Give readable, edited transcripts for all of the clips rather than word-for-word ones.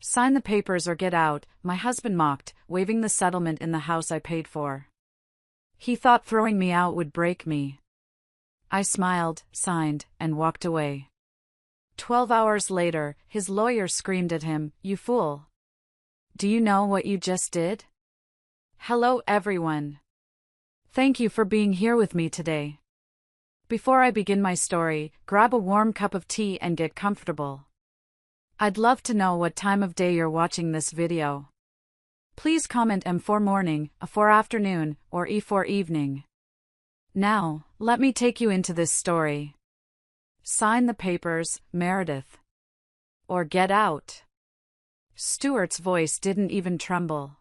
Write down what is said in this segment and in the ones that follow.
Sign the papers or get out, my husband mocked, waving the settlement in the house I paid for. He thought throwing me out would break me. I smiled, signed, and walked away. 12 hours later, his lawyer screamed at him, "You fool! Do you know what you just did?" Hello everyone. Thank you for being here with me today. Before I begin my story, grab a warm cup of tea and get comfortable. I'd love to know what time of day you're watching this video. Please comment M for morning, A for afternoon, or E for evening. Now, let me take you into this story. Sign the papers, Meredith. Or get out. Stuart's voice didn't even tremble.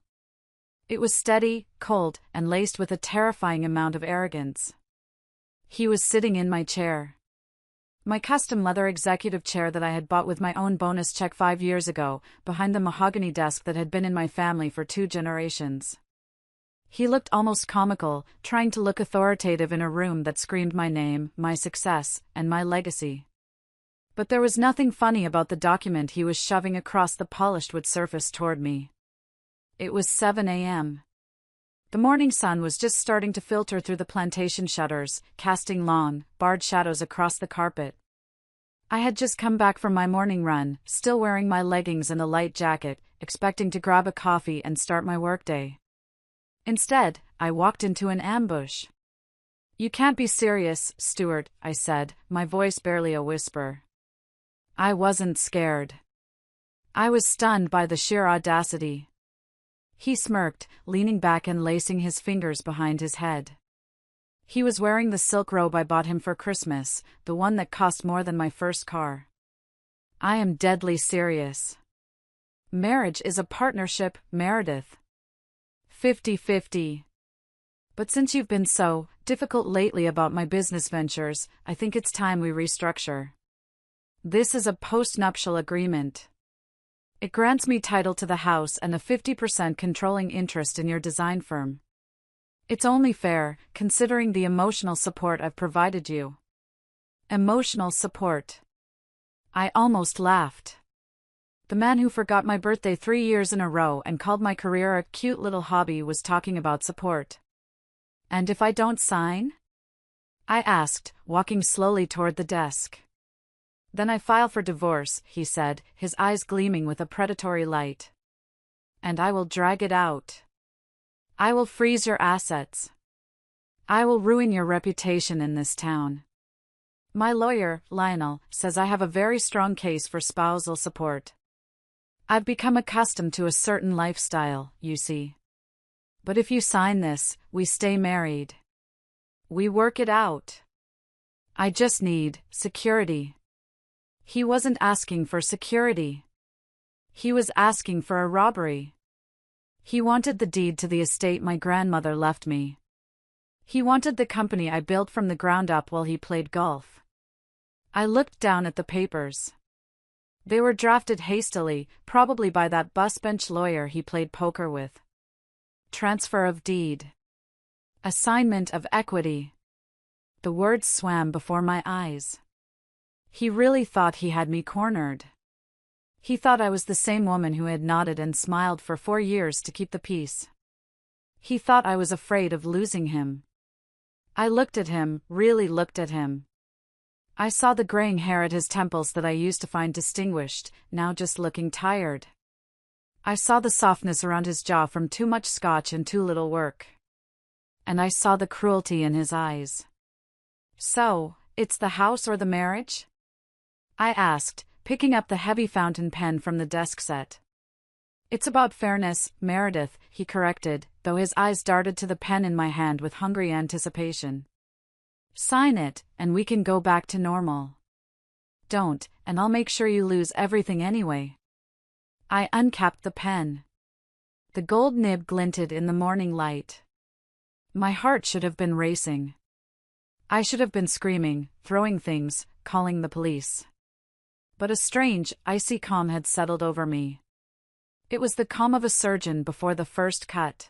It was steady, cold, and laced with a terrifying amount of arrogance. He was sitting in my chair. My custom leather executive chair that I had bought with my own bonus check 5 years ago, behind the mahogany desk that had been in my family for 2 generations. He looked almost comical, trying to look authoritative in a room that screamed my name, my success, and my legacy. But there was nothing funny about the document he was shoving across the polished wood surface toward me. It was 7 a.m. The morning sun was just starting to filter through the plantation shutters, casting long, barred shadows across the carpet. I had just come back from my morning run, still wearing my leggings and a light jacket, expecting to grab a coffee and start my workday. Instead, I walked into an ambush. "You can't be serious, Stuart," I said, my voice barely a whisper. I wasn't scared. I was stunned by the sheer audacity. He smirked, leaning back and lacing his fingers behind his head. He was wearing the silk robe I bought him for Christmas, the one that cost more than my first car. "I am deadly serious. Marriage is a partnership, Meredith. 50-50. But since you've been so difficult lately about my business ventures, I think it's time we restructure. This is a post-nuptial agreement. It grants me title to the house and a 50% controlling interest in your design firm. It's only fair, considering the emotional support I've provided you." Emotional support. I almost laughed. The man who forgot my birthday 3 years in a row and called my career a cute little hobby was talking about support. "And if I don't sign?" I asked, walking slowly toward the desk. "Then I file for divorce," he said, his eyes gleaming with a predatory light. "And I will drag it out. I will freeze your assets. I will ruin your reputation in this town. My lawyer, Lionel, says I have a very strong case for spousal support. I've become accustomed to a certain lifestyle, you see. But if you sign this, we stay married. We work it out. I just need security." He wasn't asking for security. He was asking for a robbery. He wanted the deed to the estate my grandmother left me. He wanted the company I built from the ground up while he played golf. I looked down at the papers. They were drafted hastily, probably by that bus bench lawyer he played poker with. Transfer of deed. Assignment of equity. The words swam before my eyes. He really thought he had me cornered. He thought I was the same woman who had nodded and smiled for 4 years to keep the peace. He thought I was afraid of losing him. I looked at him, really looked at him. I saw the graying hair at his temples that I used to find distinguished, now just looking tired. I saw the softness around his jaw from too much scotch and too little work. And I saw the cruelty in his eyes. "So, it's the house or the marriage?" I asked, picking up the heavy fountain pen from the desk set. "It's about fairness, Meredith," he corrected, though his eyes darted to the pen in my hand with hungry anticipation. "Sign it, and we can go back to normal. Don't, and I'll make sure you lose everything anyway." I uncapped the pen. The gold nib glinted in the morning light. My heart should have been racing. I should have been screaming, throwing things, calling the police. But a strange, icy calm had settled over me. It was the calm of a surgeon before the first cut.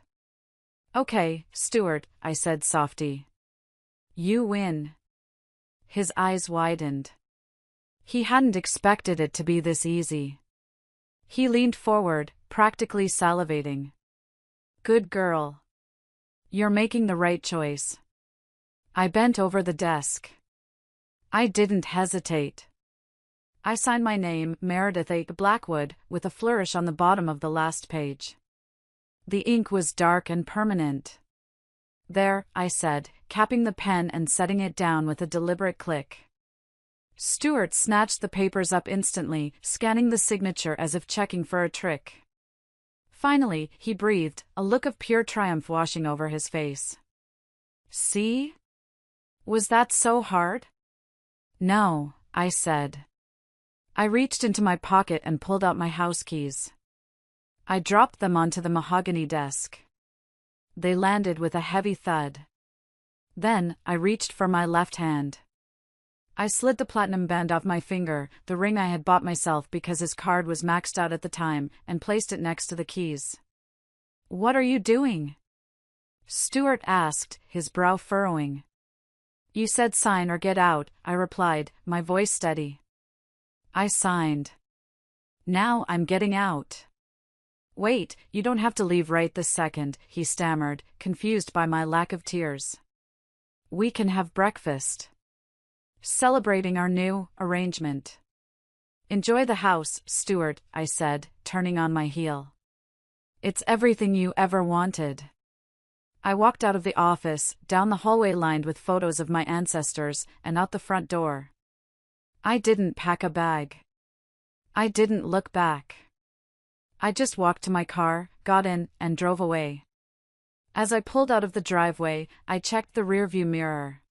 "Okay, Stuart," I said softly. "You win." His eyes widened. He hadn't expected it to be this easy. He leaned forward, practically salivating. Good girl. You're making the right choice. I bent over the desk. I didn't hesitate. I signed my name, Meredith A. Blackwood, with a flourish on the bottom of the last page. The ink was dark and permanent. There, I said, capping the pen and setting it down with a deliberate click. Stuart snatched the papers up instantly, scanning the signature as if checking for a trick. Finally, he breathed, a look of pure triumph washing over his face. See? Was that so hard? No, I said. I reached into my pocket and pulled out my house keys. I dropped them onto the mahogany desk. They landed with a heavy thud. Then, I reached for my left hand. I slid the platinum band off my finger, the ring I had bought myself because his card was maxed out at the time, and placed it next to the keys. What are you doing? Stuart asked, his brow furrowing. You said sign or get out, I replied, my voice steady. I signed. Now I'm getting out. Wait, you don't have to leave right this second, he stammered, confused by my lack of tears. We can have breakfast. Celebrating our new arrangement. Enjoy the house, Stuart, I said, turning on my heel. It's everything you ever wanted. I walked out of the office, down the hallway lined with photos of my ancestors, and out the front door. I didn't pack a bag. I didn't look back. I just walked to my car, got in, and drove away. As I pulled out of the driveway, I checked the rearview mirror.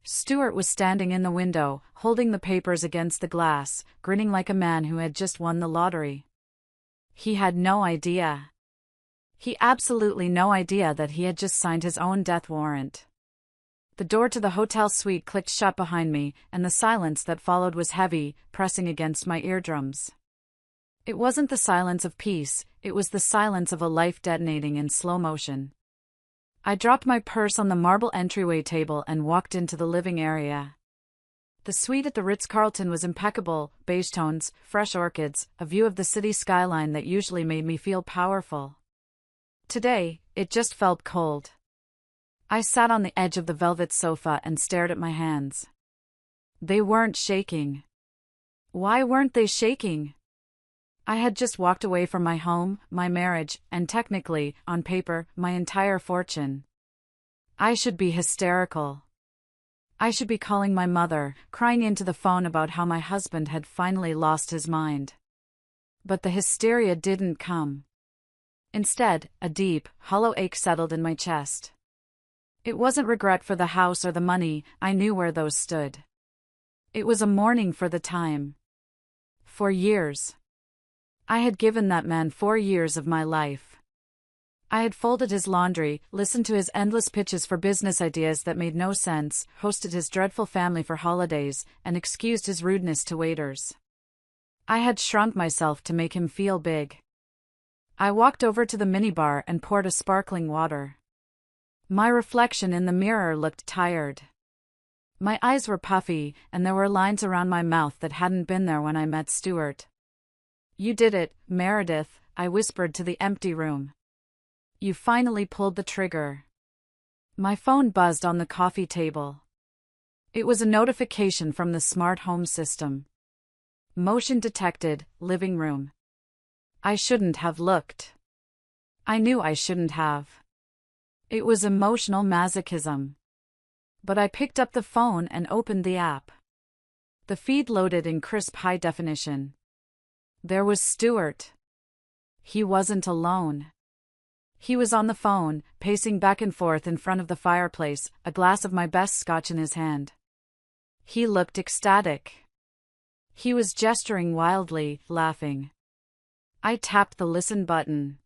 Stuart was standing in the window, holding the papers against the glass, grinning like a man who had just won the lottery. He had no idea. He absolutely no idea that he had just signed his own death warrant. The door to the hotel suite clicked shut behind me, and the silence that followed was heavy, pressing against my eardrums. It wasn't the silence of peace, it was the silence of a life detonating in slow motion. I dropped my purse on the marble entryway table and walked into the living area. The suite at the Ritz-Carlton was impeccable, beige tones, fresh orchids, a view of the city skyline that usually made me feel powerful. Today, it just felt cold. I sat on the edge of the velvet sofa and stared at my hands. They weren't shaking. Why weren't they shaking? I had just walked away from my home, my marriage, and technically, on paper, my entire fortune. I should be hysterical. I should be calling my mother, crying into the phone about how my husband had finally lost his mind. But the hysteria didn't come. Instead, a deep, hollow ache settled in my chest. It wasn't regret for the house or the money, I knew where those stood. It was a mourning for the time. For years. I had given that man 4 years of my life. I had folded his laundry, listened to his endless pitches for business ideas that made no sense, hosted his dreadful family for holidays, and excused his rudeness to waiters. I had shrunk myself to make him feel big. I walked over to the minibar and poured a sparkling water. My reflection in the mirror looked tired. My eyes were puffy, and there were lines around my mouth that hadn't been there when I met Stuart. You did it, Meredith, I whispered to the empty room. You finally pulled the trigger. My phone buzzed on the coffee table. It was a notification from the smart home system. Motion detected, living room. I shouldn't have looked. I knew I shouldn't have. It was emotional masochism. But I picked up the phone and opened the app. The feed loaded in crisp high definition. There was Stuart. He wasn't alone. He was on the phone, pacing back and forth in front of the fireplace, a glass of my best scotch in his hand. He looked ecstatic. He was gesturing wildly, laughing. I tapped the listen button.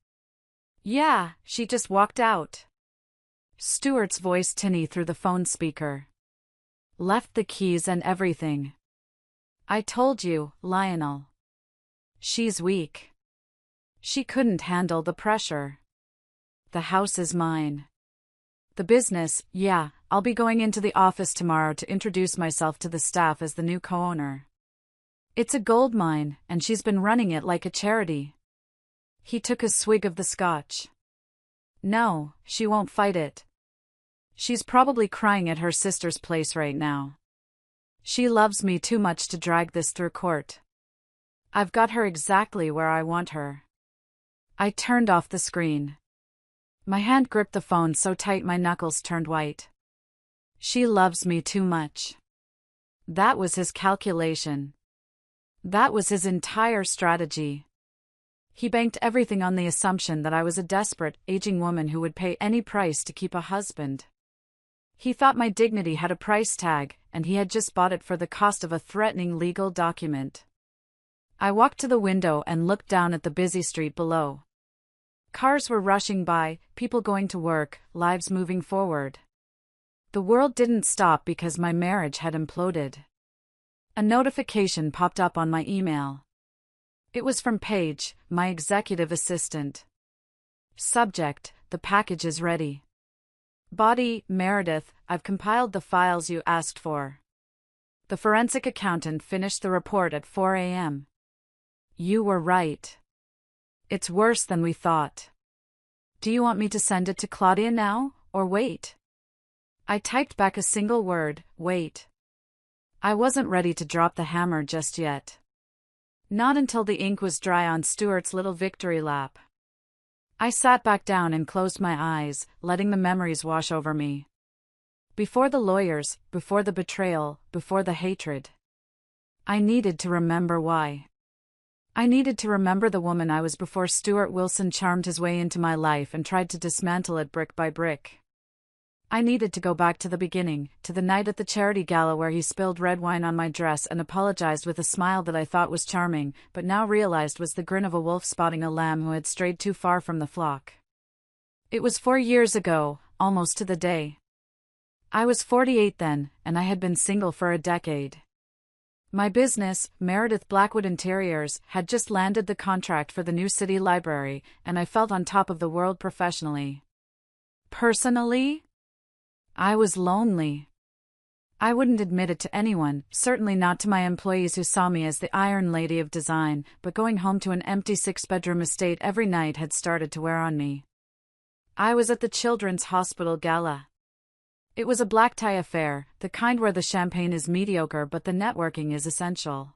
Yeah, she just walked out. Stuart's voice tinny through the phone speaker. Left the keys and everything. I told you, Lionel. She's weak. She couldn't handle the pressure. The house is mine. The business, yeah, I'll be going into the office tomorrow to introduce myself to the staff as the new co-owner. It's a gold mine, and she's been running it like a charity. He took a swig of the scotch. No, she won't fight it. She's probably crying at her sister's place right now. She loves me too much to drag this through court. I've got her exactly where I want her. I turned off the screen. My hand gripped the phone so tight my knuckles turned white. She loves me too much. That was his calculation. That was his entire strategy. He banked everything on the assumption that I was a desperate, aging woman who would pay any price to keep a husband. He thought my dignity had a price tag, and he had just bought it for the cost of a threatening legal document. I walked to the window and looked down at the busy street below. Cars were rushing by, people going to work, lives moving forward. The world didn't stop because my marriage had imploded. A notification popped up on my email. It was from Paige, my executive assistant. Subject: the package is ready. Body: Meredith, I've compiled the files you asked for. The forensic accountant finished the report at 4 a.m. You were right. It's worse than we thought. Do you want me to send it to Claudia now, or wait? I typed back a single word: wait. I wasn't ready to drop the hammer just yet. Not until the ink was dry on Stuart's little victory lap. I sat back down and closed my eyes, letting the memories wash over me. Before the lawyers, before the betrayal, before the hatred. I needed to remember why. I needed to remember the woman I was before Stuart Wilson charmed his way into my life and tried to dismantle it brick by brick. I needed to go back to the beginning, to the night at the charity gala where he spilled red wine on my dress and apologized with a smile that I thought was charming, but now realized was the grin of a wolf spotting a lamb who had strayed too far from the flock. It was 4 years ago, almost to the day. I was 48 then, and I had been single for a decade. My business, Meredith Blackwood Interiors, had just landed the contract for the new city library, and I felt on top of the world professionally. Personally, I was lonely. I wouldn't admit it to anyone, certainly not to my employees who saw me as the Iron Lady of design, but going home to an empty 6-bedroom estate every night had started to wear on me. I was at the Children's Hospital Gala. It was a black-tie affair, the kind where the champagne is mediocre but the networking is essential.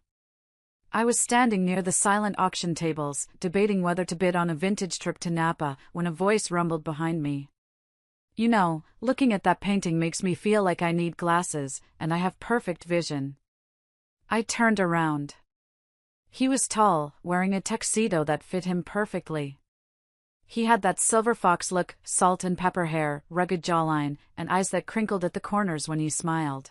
I was standing near the silent auction tables, debating whether to bid on a vintage trip to Napa, when a voice rumbled behind me. You know, looking at that painting makes me feel like I need glasses, and I have perfect vision. I turned around. He was tall, wearing a tuxedo that fit him perfectly. He had that silver fox look, salt and pepper hair, rugged jawline, and eyes that crinkled at the corners when he smiled.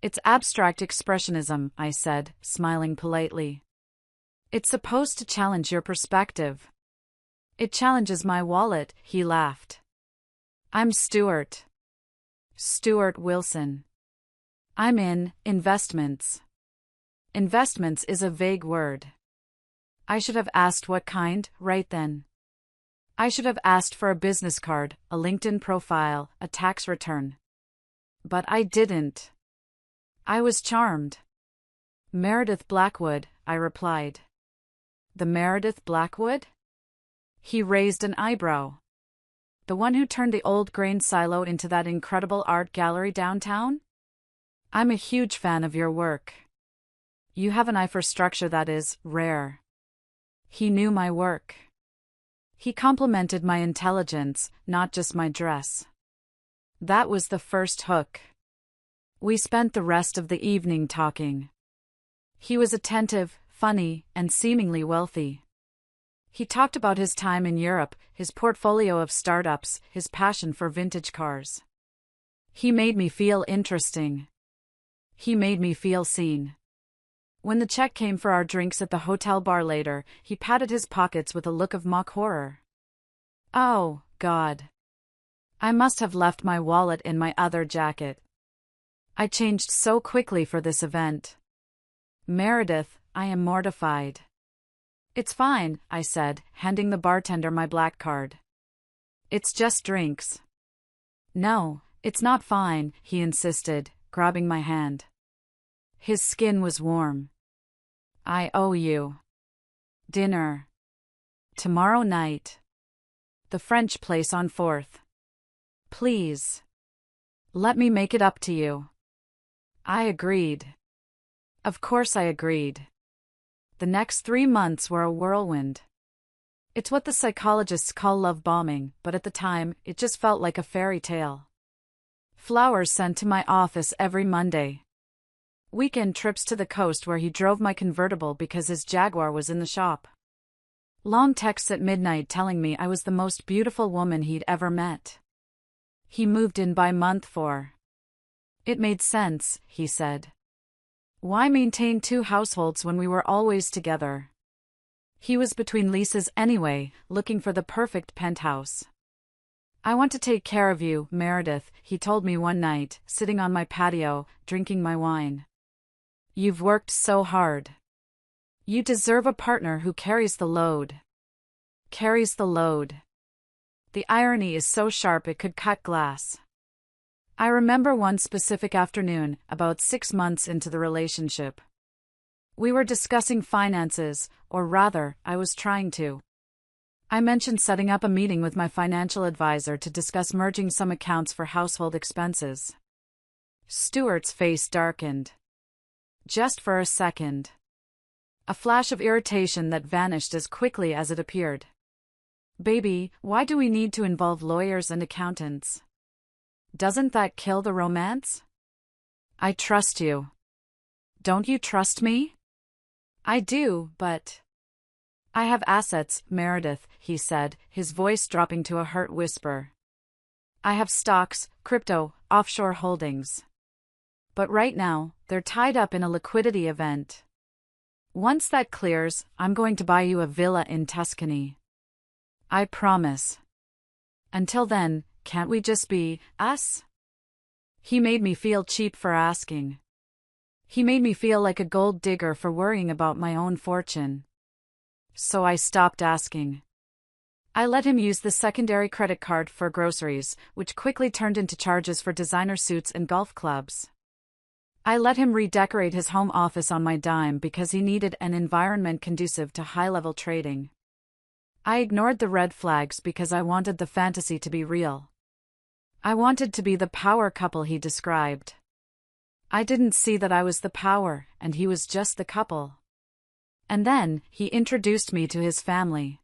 It's abstract expressionism, I said, smiling politely. It's supposed to challenge your perspective. It challenges my wallet, he laughed. I'm Stuart. Stuart Wilson. I'm in investments. Investments is a vague word. I should have asked what kind, right then. I should have asked for a business card, a LinkedIn profile, a tax return. But I didn't. I was charmed. Meredith Blackwood, I replied. The Meredith Blackwood? He raised an eyebrow. The one who turned the old grain silo into that incredible art gallery downtown? I'm a huge fan of your work. You have an eye for structure that is rare. He knew my work. He complimented my intelligence, not just my dress. That was the first hook. We spent the rest of the evening talking. He was attentive, funny, and seemingly wealthy. He talked about his time in Europe, his portfolio of startups, his passion for vintage cars. He made me feel interesting. He made me feel seen. When the check came for our drinks at the hotel bar later, he patted his pockets with a look of mock horror. Oh, God. I must have left my wallet in my other jacket. I changed so quickly for this event. Meredith, I am mortified. It's fine, I said, handing the bartender my black card. It's just drinks. No, it's not fine, he insisted, grabbing my hand. His skin was warm. I owe you. Dinner. Tomorrow night. The French place on 4th. Please. Let me make it up to you. I agreed. Of course I agreed. The next 3 months were a whirlwind. It's what the psychologists call love bombing, but at the time, it just felt like a fairy tale. Flowers sent to my office every Monday. Weekend trips to the coast where he drove my convertible because his Jaguar was in the shop. Long texts at midnight telling me I was the most beautiful woman he'd ever met. He moved in by month 4. It made sense, he said. Why maintain 2 households when we were always together? He was between leases anyway, looking for the perfect penthouse. I want to take care of you, Meredith, he told me one night, sitting on my patio, drinking my wine. You've worked so hard. You deserve a partner who carries the load. Carries the load. The irony is so sharp it could cut glass. I remember one specific afternoon, about 6 months into the relationship. We were discussing finances, or rather, I was trying to. I mentioned setting up a meeting with my financial advisor to discuss merging some accounts for household expenses. Stuart's face darkened. Just for a second. A flash of irritation that vanished as quickly as it appeared. Baby, why do we need to involve lawyers and accountants? Doesn't that kill the romance? I trust you. Don't you trust me? I do, but... I have assets, Meredith, he said, his voice dropping to a hurt whisper. I have stocks, crypto, offshore holdings. But right now, they're tied up in a liquidity event. Once that clears, I'm going to buy you a villa in Tuscany. I promise. Until then, can't we just be us? He made me feel cheap for asking. He made me feel like a gold digger for worrying about my own fortune. So I stopped asking. I let him use the secondary credit card for groceries, which quickly turned into charges for designer suits and golf clubs. I let him redecorate his home office on my dime because he needed an environment conducive to high-level trading. I ignored the red flags because I wanted the fantasy to be real. I wanted to be the power couple he described. I didn't see that I was the power, and he was just the couple. And then, he introduced me to his family.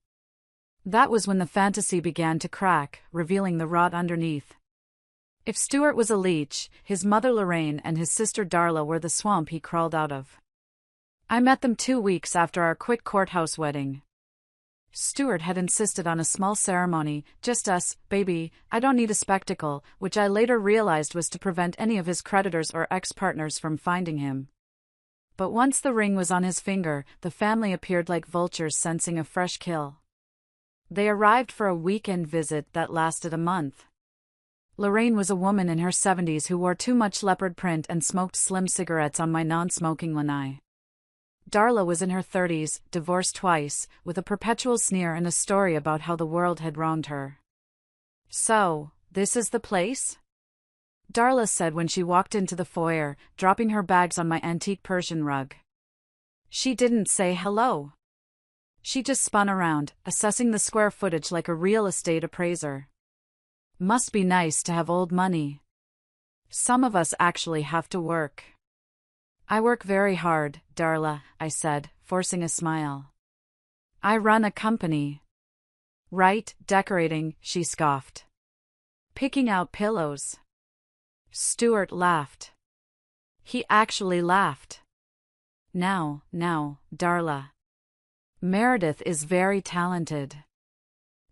That was when the fantasy began to crack, revealing the rot underneath. If Stuart was a leech, his mother Lorraine and his sister Darla were the swamp he crawled out of. I met them 2 weeks after our quick courthouse wedding. Stuart had insisted on a small ceremony, just us, baby, I don't need a spectacle, which I later realized was to prevent any of his creditors or ex-partners from finding him. But once the ring was on his finger, the family appeared like vultures sensing a fresh kill. They arrived for a weekend visit that lasted a month. Lorraine was a woman in her 70s who wore too much leopard print and smoked slim cigarettes on my non-smoking lanai. Darla was in her 30s, divorced twice, with a perpetual sneer and a story about how the world had wronged her. So, this is the place? Darla said when she walked into the foyer, dropping her bags on my antique Persian rug. She didn't say hello. She just spun around, assessing the square footage like a real estate appraiser. Must be nice to have old money. Some of us actually have to work. I work very hard, Darla, I said, forcing a smile. I run a company. Right, decorating, she scoffed. Picking out pillows. Stuart laughed. He actually laughed. Now, Darla. Meredith is very talented.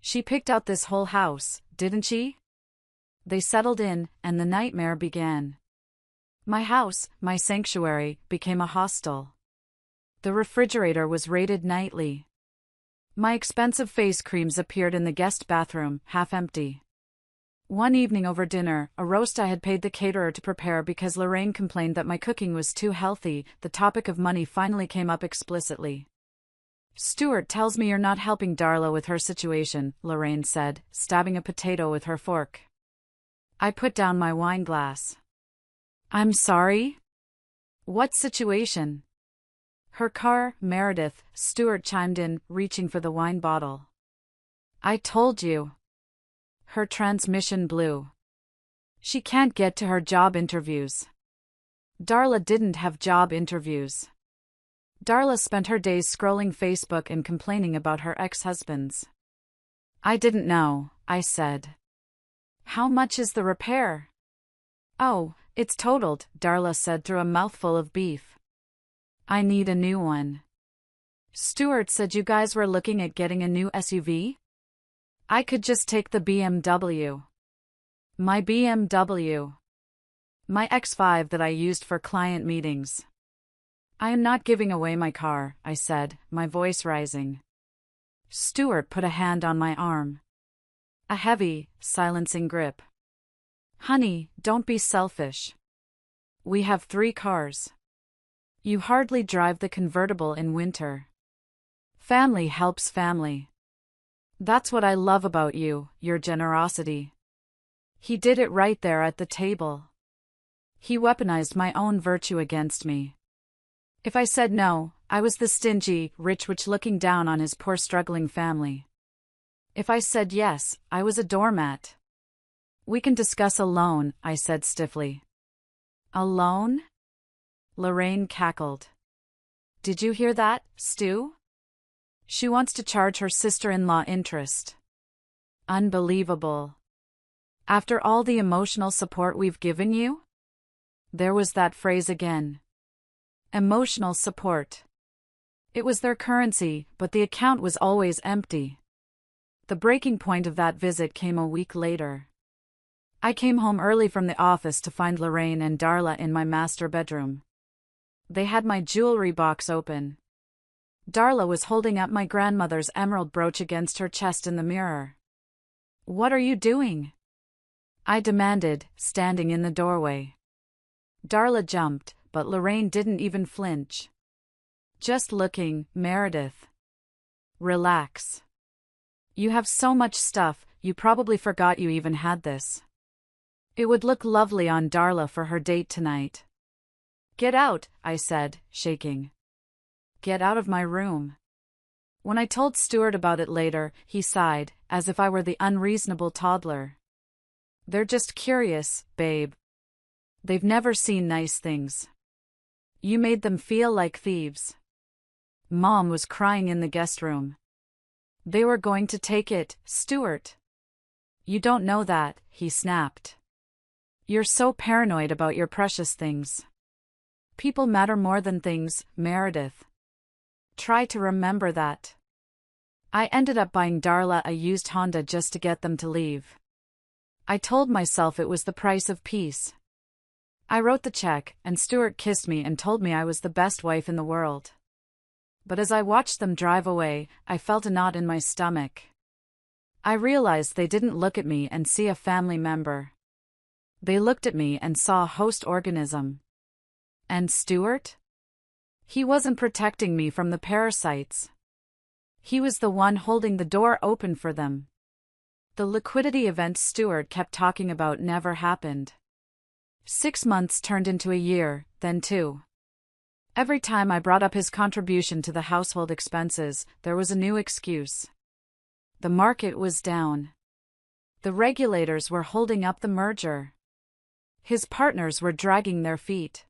She picked out this whole house, didn't she? They settled in, and the nightmare began. My house, my sanctuary, became a hostel. The refrigerator was raided nightly. My expensive face creams appeared in the guest bathroom, half empty. One evening over dinner, a roast I had paid the caterer to prepare because Lorraine complained that my cooking was too healthy, the topic of money finally came up explicitly. Stuart tells me you're not helping Darla with her situation, Lorraine said, stabbing a potato with her fork. I put down my wine glass. I'm sorry? What situation? Her car, Meredith, Stuart chimed in, reaching for the wine bottle. I told you. Her transmission blew. She can't get to her job interviews. Darla didn't have job interviews. Darla spent her days scrolling Facebook and complaining about her ex-husbands. I didn't know, I said. How much is the repair? Oh, it's totaled, Darla said through a mouthful of beef. I need a new one. Stuart said you guys were looking at getting a new SUV? I could just take the BMW. My BMW. My X5 that I used for client meetings. I am not giving away my car, I said, my voice rising. Stuart put a hand on my arm. A heavy, silencing grip. Honey, don't be selfish. We have 3 cars. You hardly drive the convertible in winter. Family helps family. That's what I love about you, your generosity. He did it right there at the table. He weaponized my own virtue against me. If I said no, I was the stingy, rich witch looking down on his poor struggling family. If I said yes, I was a doormat. We can discuss a loan, I said stiffly. A loan? Lorraine cackled. Did you hear that, Stu? She wants to charge her sister-in-law interest. Unbelievable. After all the emotional support we've given you? There was that phrase again. Emotional support. It was their currency, but the account was always empty. The breaking point of that visit came a week later. I came home early from the office to find Lorraine and Darla in my master bedroom. They had my jewelry box open. Darla was holding up my grandmother's emerald brooch against her chest in the mirror. What are you doing? I demanded, standing in the doorway. Darla jumped, but Lorraine didn't even flinch. Just looking, Meredith. Relax. You have so much stuff, you probably forgot you even had this. It would look lovely on Darla for her date tonight. Get out, I said, shaking. Get out of my room. When I told Stuart about it later, he sighed, as if I were the unreasonable toddler. They're just curious, babe. They've never seen nice things. You made them feel like thieves. Mom was crying in the guest room. They were going to take it, Stuart. You don't know that, he snapped. You're so paranoid about your precious things. People matter more than things, Meredith. Try to remember that. I ended up buying Darla a used Honda just to get them to leave. I told myself it was the price of peace. I wrote the check, and Stuart kissed me and told me I was the best wife in the world. But as I watched them drive away, I felt a knot in my stomach. I realized they didn't look at me and see a family member. They looked at me and saw a host organism. And Stuart? He wasn't protecting me from the parasites. He was the one holding the door open for them. The liquidity event Stuart kept talking about never happened. 6 months turned into a year, then 2. Every time I brought up his contribution to the household expenses, there was a new excuse. The market was down. The regulators were holding up the merger. His partners were dragging their feet.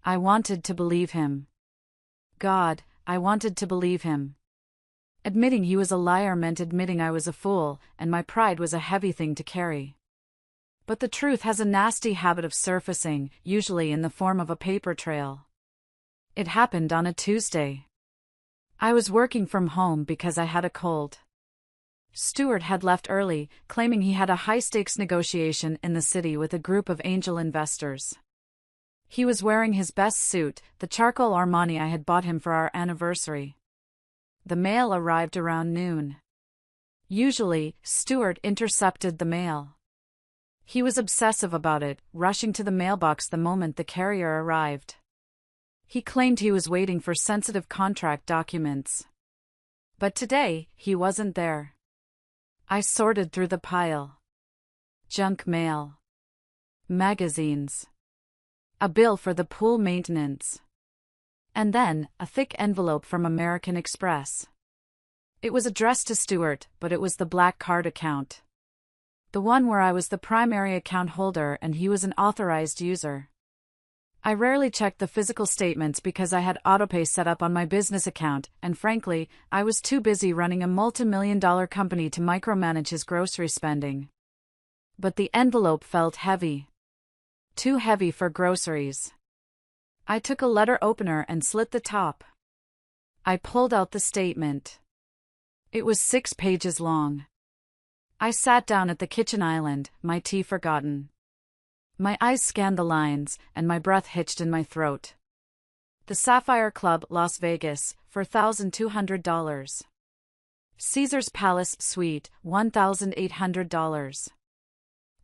I wanted to believe him. God, I wanted to believe him. Admitting he was a liar meant admitting I was a fool, and my pride was a heavy thing to carry. But the truth has a nasty habit of surfacing, usually in the form of a paper trail. It happened on a Tuesday. I was working from home because I had a cold. Stuart had left early, claiming he had a high-stakes negotiation in the city with a group of angel investors. He was wearing his best suit, the charcoal Armani I had bought him for our anniversary. The mail arrived around noon. Usually, Stuart intercepted the mail. He was obsessive about it, rushing to the mailbox the moment the carrier arrived. He claimed he was waiting for sensitive contract documents. But today, he wasn't there. I sorted through the pile. Junk mail. Magazines. A bill for the pool maintenance. And then, a thick envelope from American Express. It was addressed to Stuart, but it was the black card account. The one where I was the primary account holder and he was an authorized user. I rarely checked the physical statements because I had autopay set up on my business account, and frankly, I was too busy running a multi-million-dollar company to micromanage his grocery spending. But the envelope felt heavy. Too heavy for groceries. I took a letter opener and slit the top. I pulled out the statement. It was 6 pages long. I sat down at the kitchen island, my tea forgotten. My eyes scanned the lines, and my breath hitched in my throat. The Sapphire Club, Las Vegas, $4,200. Caesar's Palace Suite, $1,800.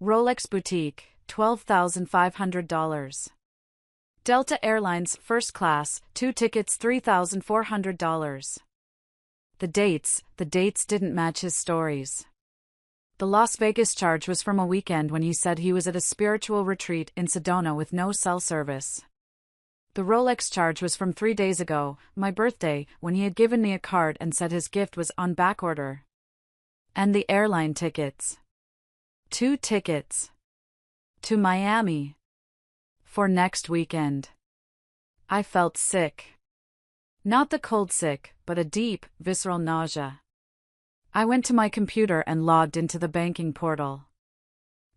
Rolex Boutique, $12,500. Delta Airlines First Class, 2 tickets, $3,400. The dates didn't match his stories. The Las Vegas charge was from a weekend when he said he was at a spiritual retreat in Sedona with no cell service. The Rolex charge was from 3 days ago, my birthday, when he had given me a card and said his gift was on backorder. And the airline tickets. 2 tickets. To Miami. For next weekend. I felt sick. Not the cold sick, but a deep, visceral nausea. I went to my computer and logged into the banking portal.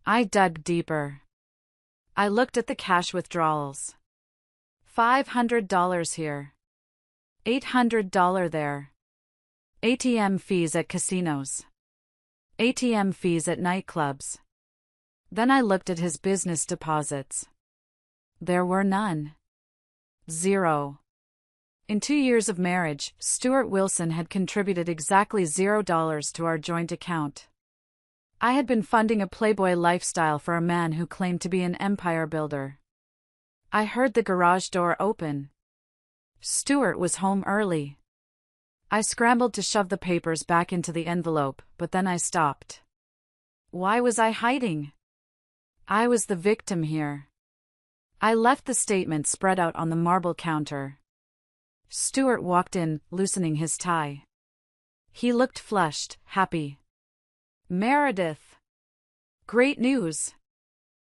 I dug deeper. I looked at the cash withdrawals. $500 here. $800 there. ATM fees at casinos. ATM fees at nightclubs. Then I looked at his business deposits. There were none. 0. In 2 years of marriage, Stuart Wilson had contributed exactly $0 to our joint account. I had been funding a Playboy lifestyle for a man who claimed to be an empire builder. I heard the garage door open. Stuart was home early. I scrambled to shove the papers back into the envelope, but then I stopped. Why was I hiding? I was the victim here. I left the statement spread out on the marble counter. Stuart walked in, loosening his tie. He looked flushed, happy. Meredith. Great news.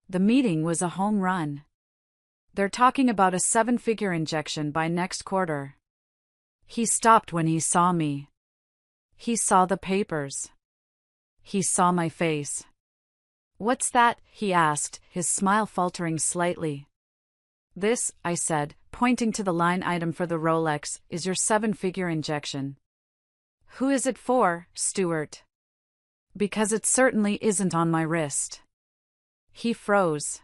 The meeting was a home run. They're talking about a 7-figure injection by next quarter. He stopped when he saw me. He saw the papers. He saw my face. What's that? He asked, his smile faltering slightly. This, I said, pointing to the line item for the Rolex, is your 7-figure injection. Who is it for, Stuart? Because it certainly isn't on my wrist. He froze.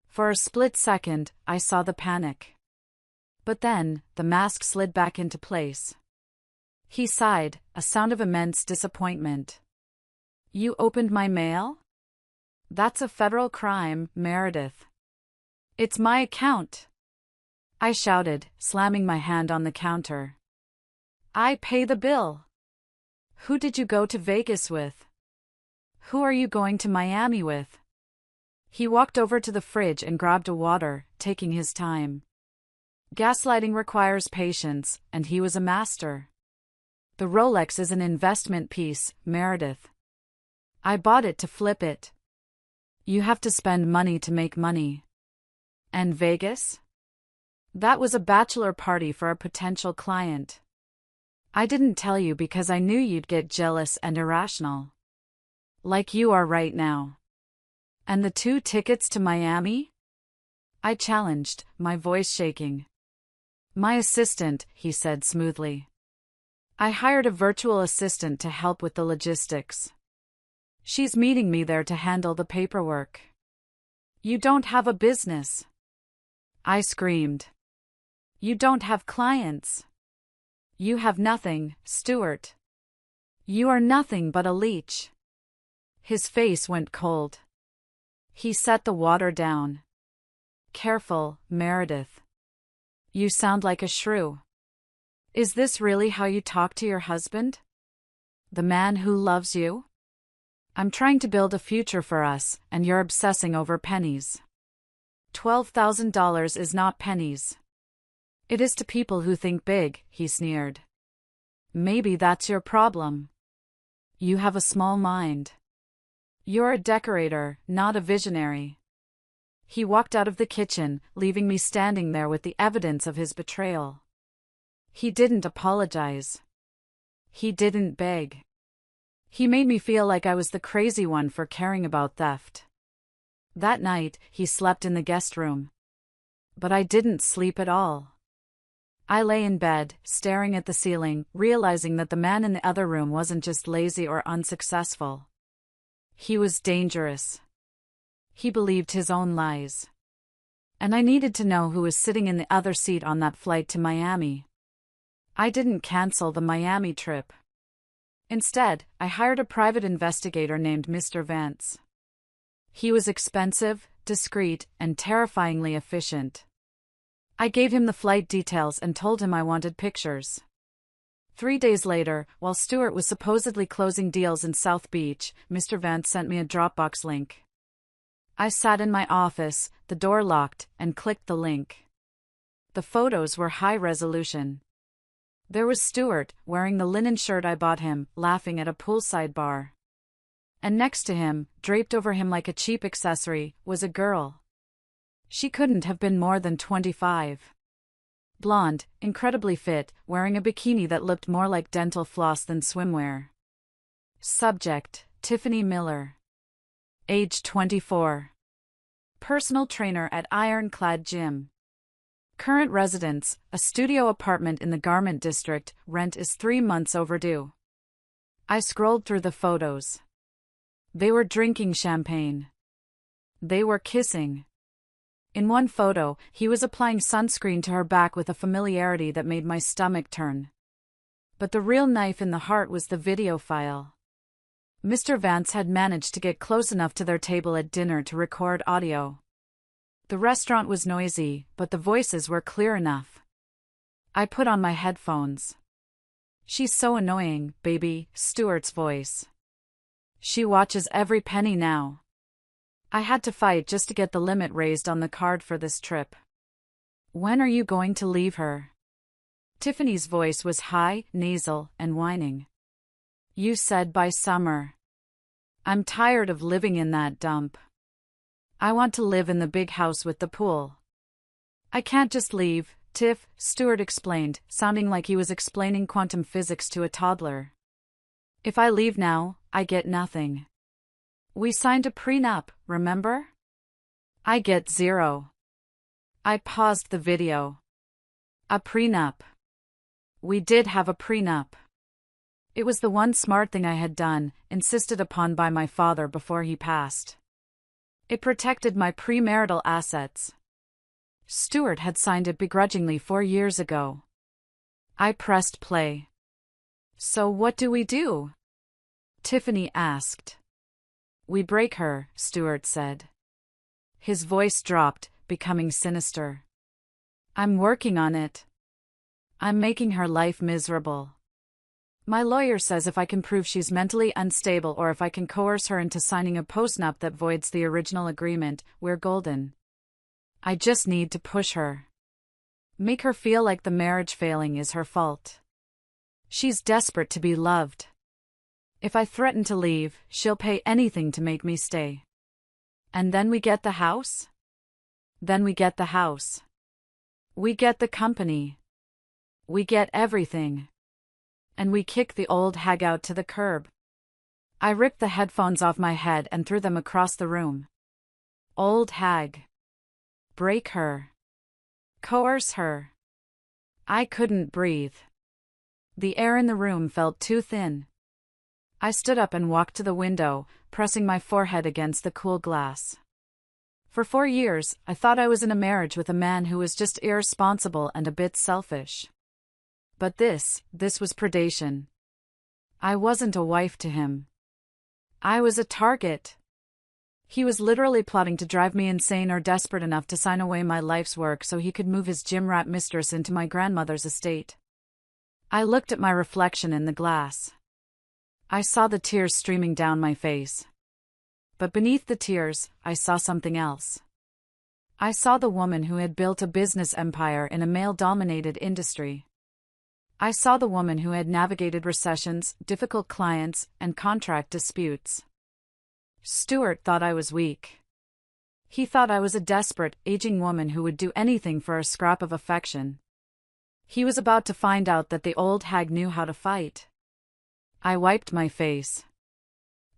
For a split second, I saw the panic. But then, the mask slid back into place. He sighed, a sound of immense disappointment. You opened my mail? That's a federal crime, Meredith. It's my account. I shouted, slamming my hand on the counter. I pay the bill. Who did you go to Vegas with? Who are you going to Miami with? He walked over to the fridge and grabbed a water, taking his time. Gaslighting requires patience, and he was a master. The Rolex is an investment piece, Meredith. I bought it to flip it. You have to spend money to make money. And Vegas? That was a bachelor party for a potential client. I didn't tell you because I knew you'd get jealous and irrational. Like you are right now. And the 2 tickets to Miami? I challenged, my voice shaking. My assistant, he said smoothly. I hired a virtual assistant to help with the logistics. She's meeting me there to handle the paperwork. You don't have a business. I screamed. You don't have clients. You have nothing, Stuart. You are nothing but a leech. His face went cold. He set the water down. Careful, Meredith. You sound like a shrew. Is this really how you talk to your husband? The man who loves you? I'm trying to build a future for us, and you're obsessing over pennies. $12,000 is not pennies. It is to people who think big, he sneered. Maybe that's your problem. You have a small mind. You're a decorator, not a visionary. He walked out of the kitchen, leaving me standing there with the evidence of his betrayal. He didn't apologize. He didn't beg. He made me feel like I was the crazy one for caring about theft. That night, he slept in the guest room. But I didn't sleep at all. I lay in bed, staring at the ceiling, realizing that the man in the other room wasn't just lazy or unsuccessful. He was dangerous. He believed his own lies. And I needed to know who was sitting in the other seat on that flight to Miami. I didn't cancel the Miami trip. Instead, I hired a private investigator named Mr. Vance. He was expensive, discreet, and terrifyingly efficient. I gave him the flight details and told him I wanted pictures. 3 days later, while Stuart was supposedly closing deals in South Beach, Mr. Vance sent me a Dropbox link. I sat in my office, the door locked, and clicked the link. The photos were high resolution. There was Stuart, wearing the linen shirt I bought him, laughing at a poolside bar. And next to him, draped over him like a cheap accessory, was a girl. She couldn't have been more than 25. Blonde, incredibly fit, wearing a bikini that looked more like dental floss than swimwear. Subject: Tiffany Miller. Age 24. Personal trainer at Ironclad Gym. Current residence: a studio apartment in the Garment District, rent is 3 months overdue. I scrolled through the photos. They were drinking champagne. They were kissing. In one photo, he was applying sunscreen to her back with a familiarity that made my stomach turn. But the real knife in the heart was the video file. Mr. Vance had managed to get close enough to their table at dinner to record audio. The restaurant was noisy, but the voices were clear enough. I put on my headphones. "She's so annoying, baby," Stuart's voice. "She watches every penny now." I had to fight just to get the limit raised on the card for this trip. "When are you going to leave her?" Tiffany's voice was high, nasal, and whining. "You said by summer. I'm tired of living in that dump. I want to live in the big house with the pool." "I can't just leave, Tiff," Stuart explained, sounding like he was explaining quantum physics to a toddler. "If I leave now, I get nothing. We signed a prenup, remember? I get 0. I paused the video. "A prenup. We did have a prenup." It was the one smart thing I had done, insisted upon by my father before he passed. It protected my premarital assets. Stuart had signed it begrudgingly 4 years ago. I pressed play. "So what do we do?" Tiffany asked. "We break her," Stuart said. His voice dropped, becoming sinister. "I'm working on it. I'm making her life miserable. My lawyer says if I can prove she's mentally unstable or if I can coerce her into signing a postnup that voids the original agreement, we're golden. I just need to push her. Make her feel like the marriage failing is her fault. She's desperate to be loved. If I threaten to leave, she'll pay anything to make me stay. And then we get the house? Then we get the house. We get the company. We get everything. And we kick the old hag out to the curb." I ripped the headphones off my head and threw them across the room. Old hag. Break her. Coerce her. I couldn't breathe. The air in the room felt too thin. I stood up and walked to the window, pressing my forehead against the cool glass. For 4 years, I thought I was in a marriage with a man who was just irresponsible and a bit selfish. But this was predation. I wasn't a wife to him. I was a target. He was literally plotting to drive me insane or desperate enough to sign away my life's work so he could move his gym rat mistress into my grandmother's estate. I looked at my reflection in the glass. I saw the tears streaming down my face. But beneath the tears, I saw something else. I saw the woman who had built a business empire in a male-dominated industry. I saw the woman who had navigated recessions, difficult clients, and contract disputes. Stuart thought I was weak. He thought I was a desperate, aging woman who would do anything for a scrap of affection. He was about to find out that the old hag knew how to fight. I wiped my face.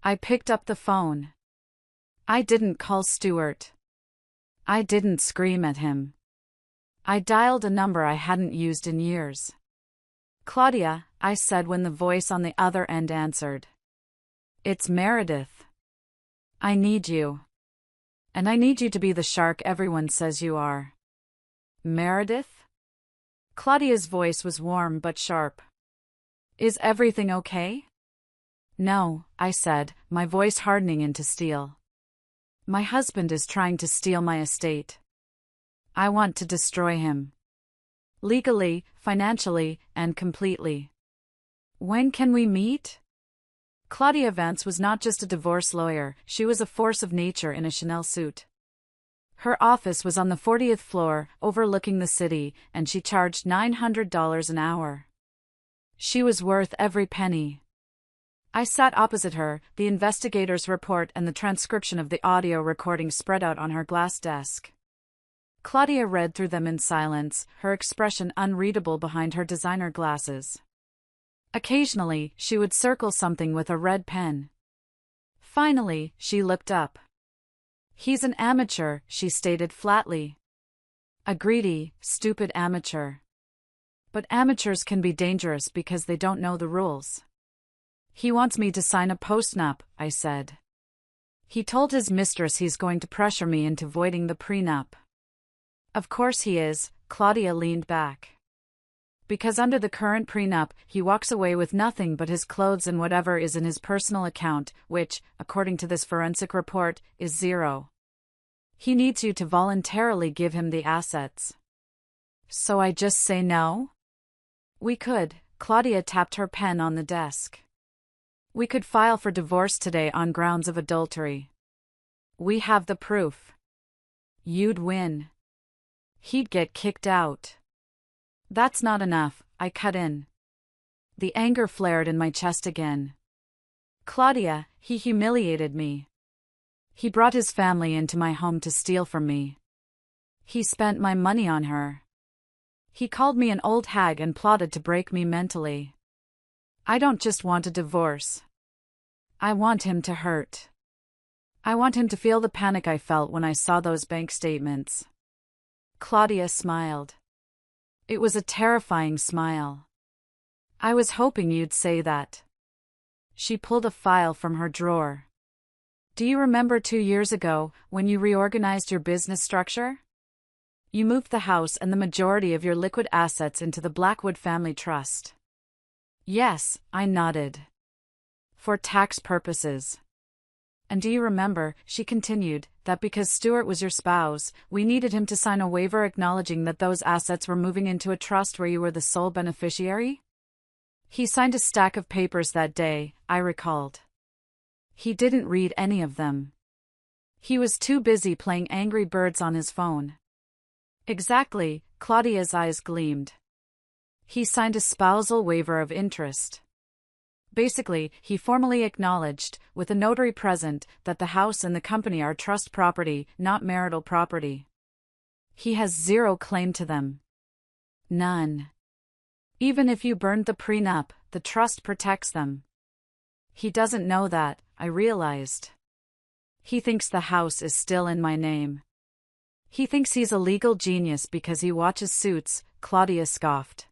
I picked up the phone. I didn't call Stuart. I didn't scream at him. I dialed a number I hadn't used in years. "Claudia," I said when the voice on the other end answered. "It's Meredith. I need you. And I need you to be the shark everyone says you are." "Meredith?" Claudia's voice was warm but sharp. "Is everything okay?" "No," I said, my voice hardening into steel. "My husband is trying to steal my estate. I want to destroy him. Legally, financially, and completely. When can we meet?" Claudia Vance was not just a divorce lawyer, she was a force of nature in a Chanel suit. Her office was on the 40th floor, overlooking the city, and she charged $900 an hour. She was worth every penny. I sat opposite her, the investigator's report and the transcription of the audio recording spread out on her glass desk. Claudia read through them in silence, her expression unreadable behind her designer glasses. Occasionally, she would circle something with a red pen. Finally, she looked up. "He's an amateur," she stated flatly. "A greedy, stupid amateur. But amateurs can be dangerous because they don't know the rules." "He wants me to sign a postnup," I said. "He told his mistress he's going to pressure me into voiding the prenup." "Of course he is," Claudia leaned back. "Because under the current prenup, he walks away with nothing but his clothes and whatever is in his personal account, which, according to this forensic report, is zero. He needs you to voluntarily give him the assets." "So I just say no?" "We could," Claudia tapped her pen on the desk. "We could file for divorce today on grounds of adultery. We have the proof. You'd win. He'd get kicked out." "That's not enough," I cut in. The anger flared in my chest again. "Claudia, he humiliated me. He brought his family into my home to steal from me. He spent my money on her. He called me an old hag and plotted to break me mentally. I don't just want a divorce. I want him to hurt. I want him to feel the panic I felt when I saw those bank statements." Claudia smiled. It was a terrifying smile. "I was hoping you'd say that." She pulled a file from her drawer. "Do you remember 2 years ago, when you reorganized your business structure? You moved the house and the majority of your liquid assets into the Blackwood Family Trust." "Yes," I nodded. "For tax purposes. And do you remember," she continued, "that because Stuart was your spouse, we needed him to sign a waiver acknowledging that those assets were moving into a trust where you were the sole beneficiary?" He signed a stack of papers that day, I recalled. He didn't read any of them. He was too busy playing Angry Birds on his phone. "Exactly," Claudia's eyes gleamed. "He signed a spousal waiver of interest. Basically, he formally acknowledged, with a notary present, that the house and the company are trust property, not marital property. He has zero claim to them. None. Even if you burned the prenup, the trust protects them. He doesn't know that," I realized. "He thinks the house is still in my name. He thinks he's a legal genius because he watches Suits," Claudia scoffed.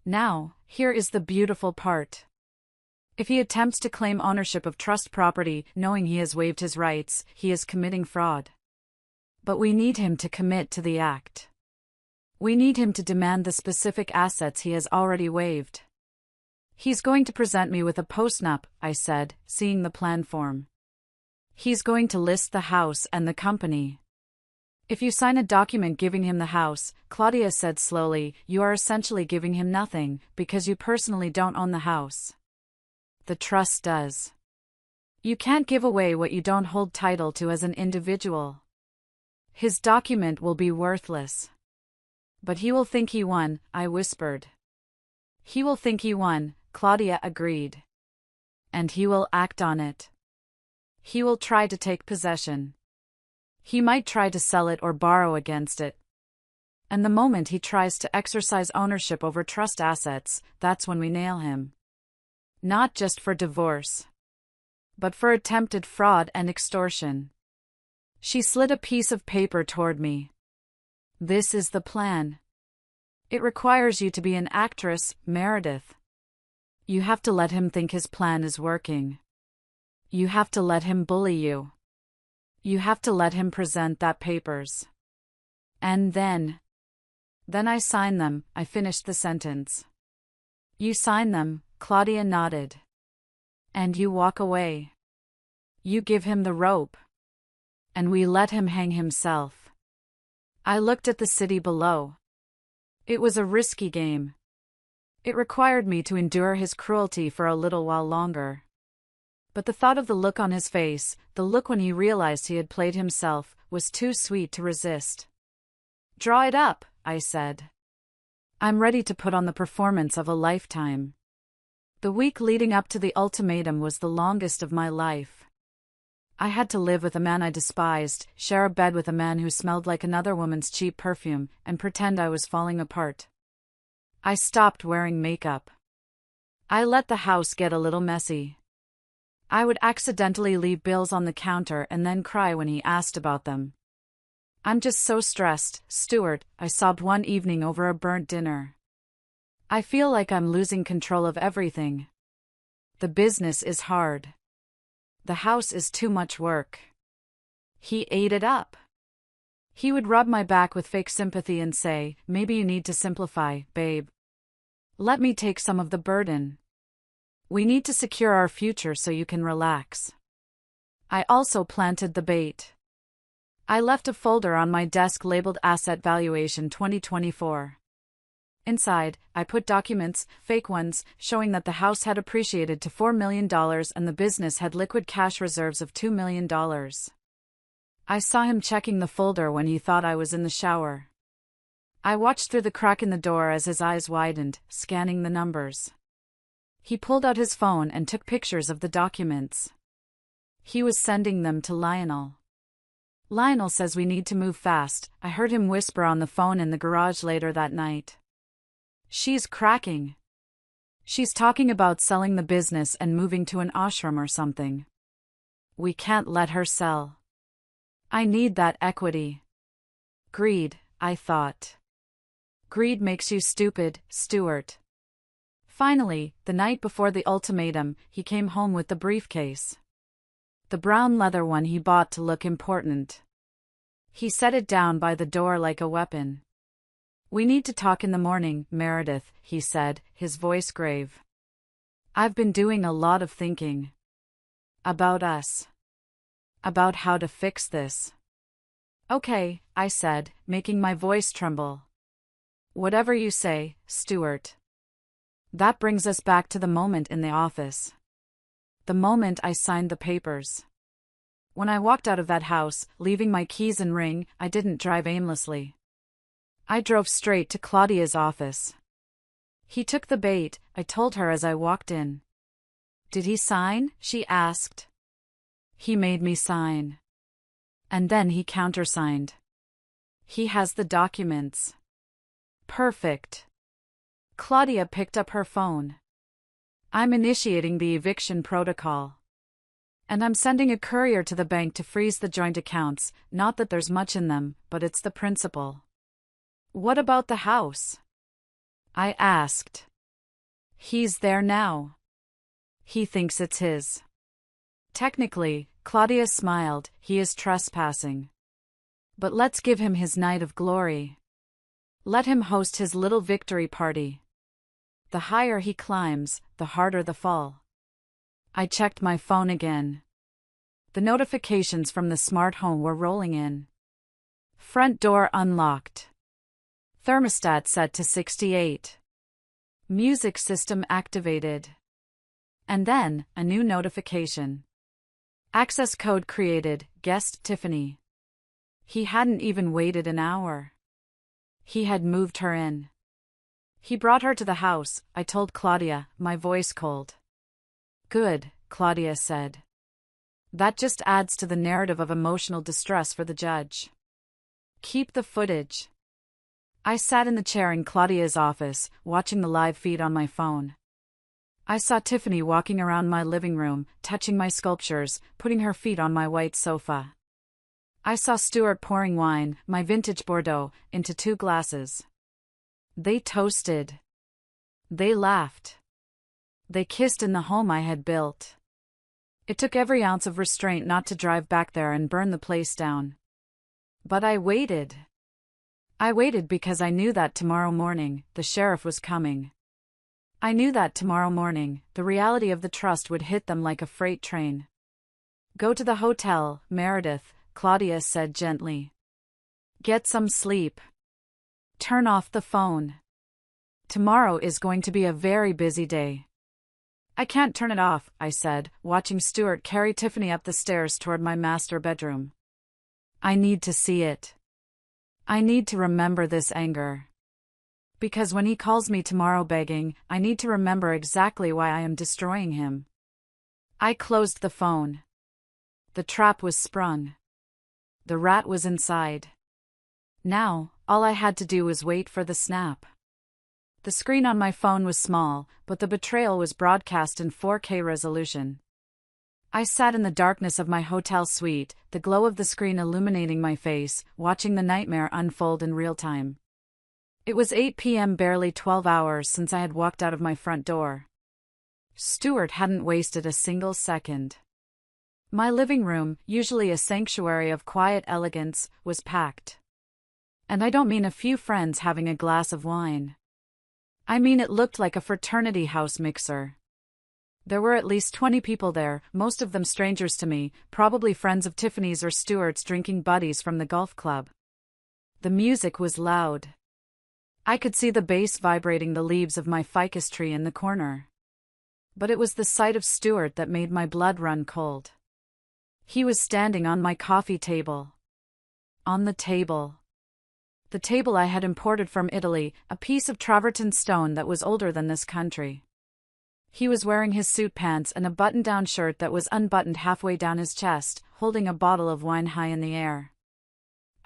"Now, here is the beautiful part. If he attempts to claim ownership of trust property, knowing he has waived his rights, he is committing fraud. But we need him to commit to the act. We need him to demand the specific assets he has already waived. He's going to present me with a postnup," I said, seeing the plan form. "He's going to list the house and the company. If you sign a document giving him the house," Claudia said slowly, "you are essentially giving him nothing, because you personally don't own the house. The trust does. You can't give away what you don't hold title to as an individual." His document will be worthless. But he will think he won, I whispered. He will think he won, Claudia agreed. And he will act on it. He will try to take possession. He might try to sell it or borrow against it. And the moment he tries to exercise ownership over trust assets, that's when we nail him. Not just for divorce, but for attempted fraud and extortion. She slid a piece of paper toward me. This is the plan. It requires you to be an actress, Meredith. You have to let him think his plan is working. You have to let him bully you. You have to let him present that papers. And then I sign them, I finished the sentence. You sign them, Claudia nodded. And you walk away. You give him the rope. And we let him hang himself. I looked at the city below. It was a risky game. It required me to endure his cruelty for a little while longer. But the thought of the look on his face, the look when he realized he had played himself, was too sweet to resist. Draw it up, I said. I'm ready to put on the performance of a lifetime. The week leading up to the ultimatum was the longest of my life. I had to live with a man I despised, share a bed with a man who smelled like another woman's cheap perfume, and pretend I was falling apart. I stopped wearing makeup. I let the house get a little messy. I would accidentally leave bills on the counter and then cry when he asked about them. I'm just so stressed, Stuart, I sobbed one evening over a burnt dinner. I feel like I'm losing control of everything. The business is hard. The house is too much work. He ate it up. He would rub my back with fake sympathy and say, maybe you need to simplify, babe. Let me take some of the burden. We need to secure our future so you can relax. I also planted the bait. I left a folder on my desk labeled Asset Valuation 2024. Inside, I put documents, fake ones, showing that the house had appreciated to $4 million and the business had liquid cash reserves of $2 million. I saw him checking the folder when he thought I was in the shower. I watched through the crack in the door as his eyes widened, scanning the numbers. He pulled out his phone and took pictures of the documents. He was sending them to Lionel. Lionel says we need to move fast, I heard him whisper on the phone in the garage later that night. She's cracking. She's talking about selling the business and moving to an ashram or something. We can't let her sell. I need that equity. Greed, I thought. Greed makes you stupid, Stuart. Finally, the night before the ultimatum, he came home with the briefcase. The brown leather one he bought to look important. He set it down by the door like a weapon. We need to talk in the morning, Meredith, he said, his voice grave. I've been doing a lot of thinking. About us. About how to fix this. Okay, I said, making my voice tremble. Whatever you say, Stuart. That brings us back to the moment in the office. The moment I signed the papers. When I walked out of that house, leaving my keys and ring, I didn't drive aimlessly. I drove straight to Claudia's office. He took the bait, I told her as I walked in. Did he sign? She asked. He made me sign. And then he countersigned. He has the documents. Perfect. Claudia picked up her phone. I'm initiating the eviction protocol. And I'm sending a courier to the bank to freeze the joint accounts, not that there's much in them, but it's the principle. What about the house? I asked. He's there now. He thinks it's his. Technically, Claudia smiled, he is trespassing. But let's give him his night of glory. Let him host his little victory party. The higher he climbs, the harder the fall. I checked my phone again. The notifications from the smart home were rolling in. Front door unlocked. Thermostat set to 68. Music system activated. And then, a new notification. Access code created, guest Tiffany. He hadn't even waited an hour. He had moved her in. He brought her to the house, I told Claudia, my voice cold. Good, Claudia said. That just adds to the narrative of emotional distress for the judge. Keep the footage. I sat in the chair in Claudia's office, watching the live feed on my phone. I saw Tiffany walking around my living room, touching my sculptures, putting her feet on my white sofa. I saw Stuart pouring wine, my vintage Bordeaux, into 2 glasses. They toasted. They laughed. They kissed in the home I had built. It took every ounce of restraint not to drive back there and burn the place down. But I waited. I waited because I knew that tomorrow morning, the sheriff was coming. I knew that tomorrow morning, the reality of the trust would hit them like a freight train. Go to the hotel, Meredith, Claudia said gently. Get some sleep. Turn off the phone. Tomorrow is going to be a very busy day. I can't turn it off, I said, watching Stuart carry Tiffany up the stairs toward my master bedroom. I need to see it. I need to remember this anger. Because when he calls me tomorrow begging, I need to remember exactly why I am destroying him. I closed the phone. The trap was sprung. The rat was inside. Now, all I had to do was wait for the snap. The screen on my phone was small, but the betrayal was broadcast in 4K resolution. I sat in the darkness of my hotel suite, the glow of the screen illuminating my face, watching the nightmare unfold in real time. It was 8 p.m., barely 12 hours since I had walked out of my front door. Stuart hadn't wasted a single second. My living room, usually a sanctuary of quiet elegance, was packed. And I don't mean a few friends having a glass of wine. I mean it looked like a fraternity house mixer. There were at least 20 people there, most of them strangers to me, probably friends of Tiffany's or Stuart's drinking buddies from the golf club. The music was loud. I could see the bass vibrating the leaves of my ficus tree in the corner. But it was the sight of Stuart that made my blood run cold. He was standing on my coffee table. On the table. The table I had imported from Italy, a piece of travertine stone that was older than this country. He was wearing his suit pants and a button-down shirt that was unbuttoned halfway down his chest, holding a bottle of wine high in the air.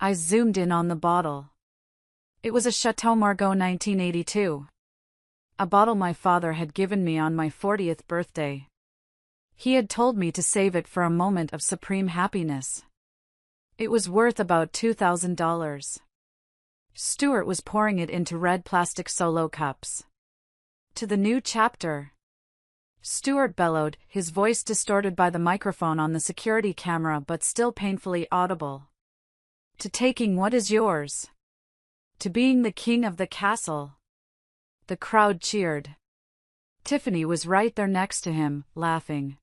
I zoomed in on the bottle. It was a Chateau Margaux 1982. A bottle my father had given me on my 40th birthday. He had told me to save it for a moment of supreme happiness. It was worth about $2,000. Stuart was pouring it into red plastic solo cups. To the new chapter. Stuart bellowed, his voice distorted by the microphone on the security camera but still painfully audible. To taking what is yours. To being the king of the castle. The crowd cheered. Tiffany was right there next to him, laughing.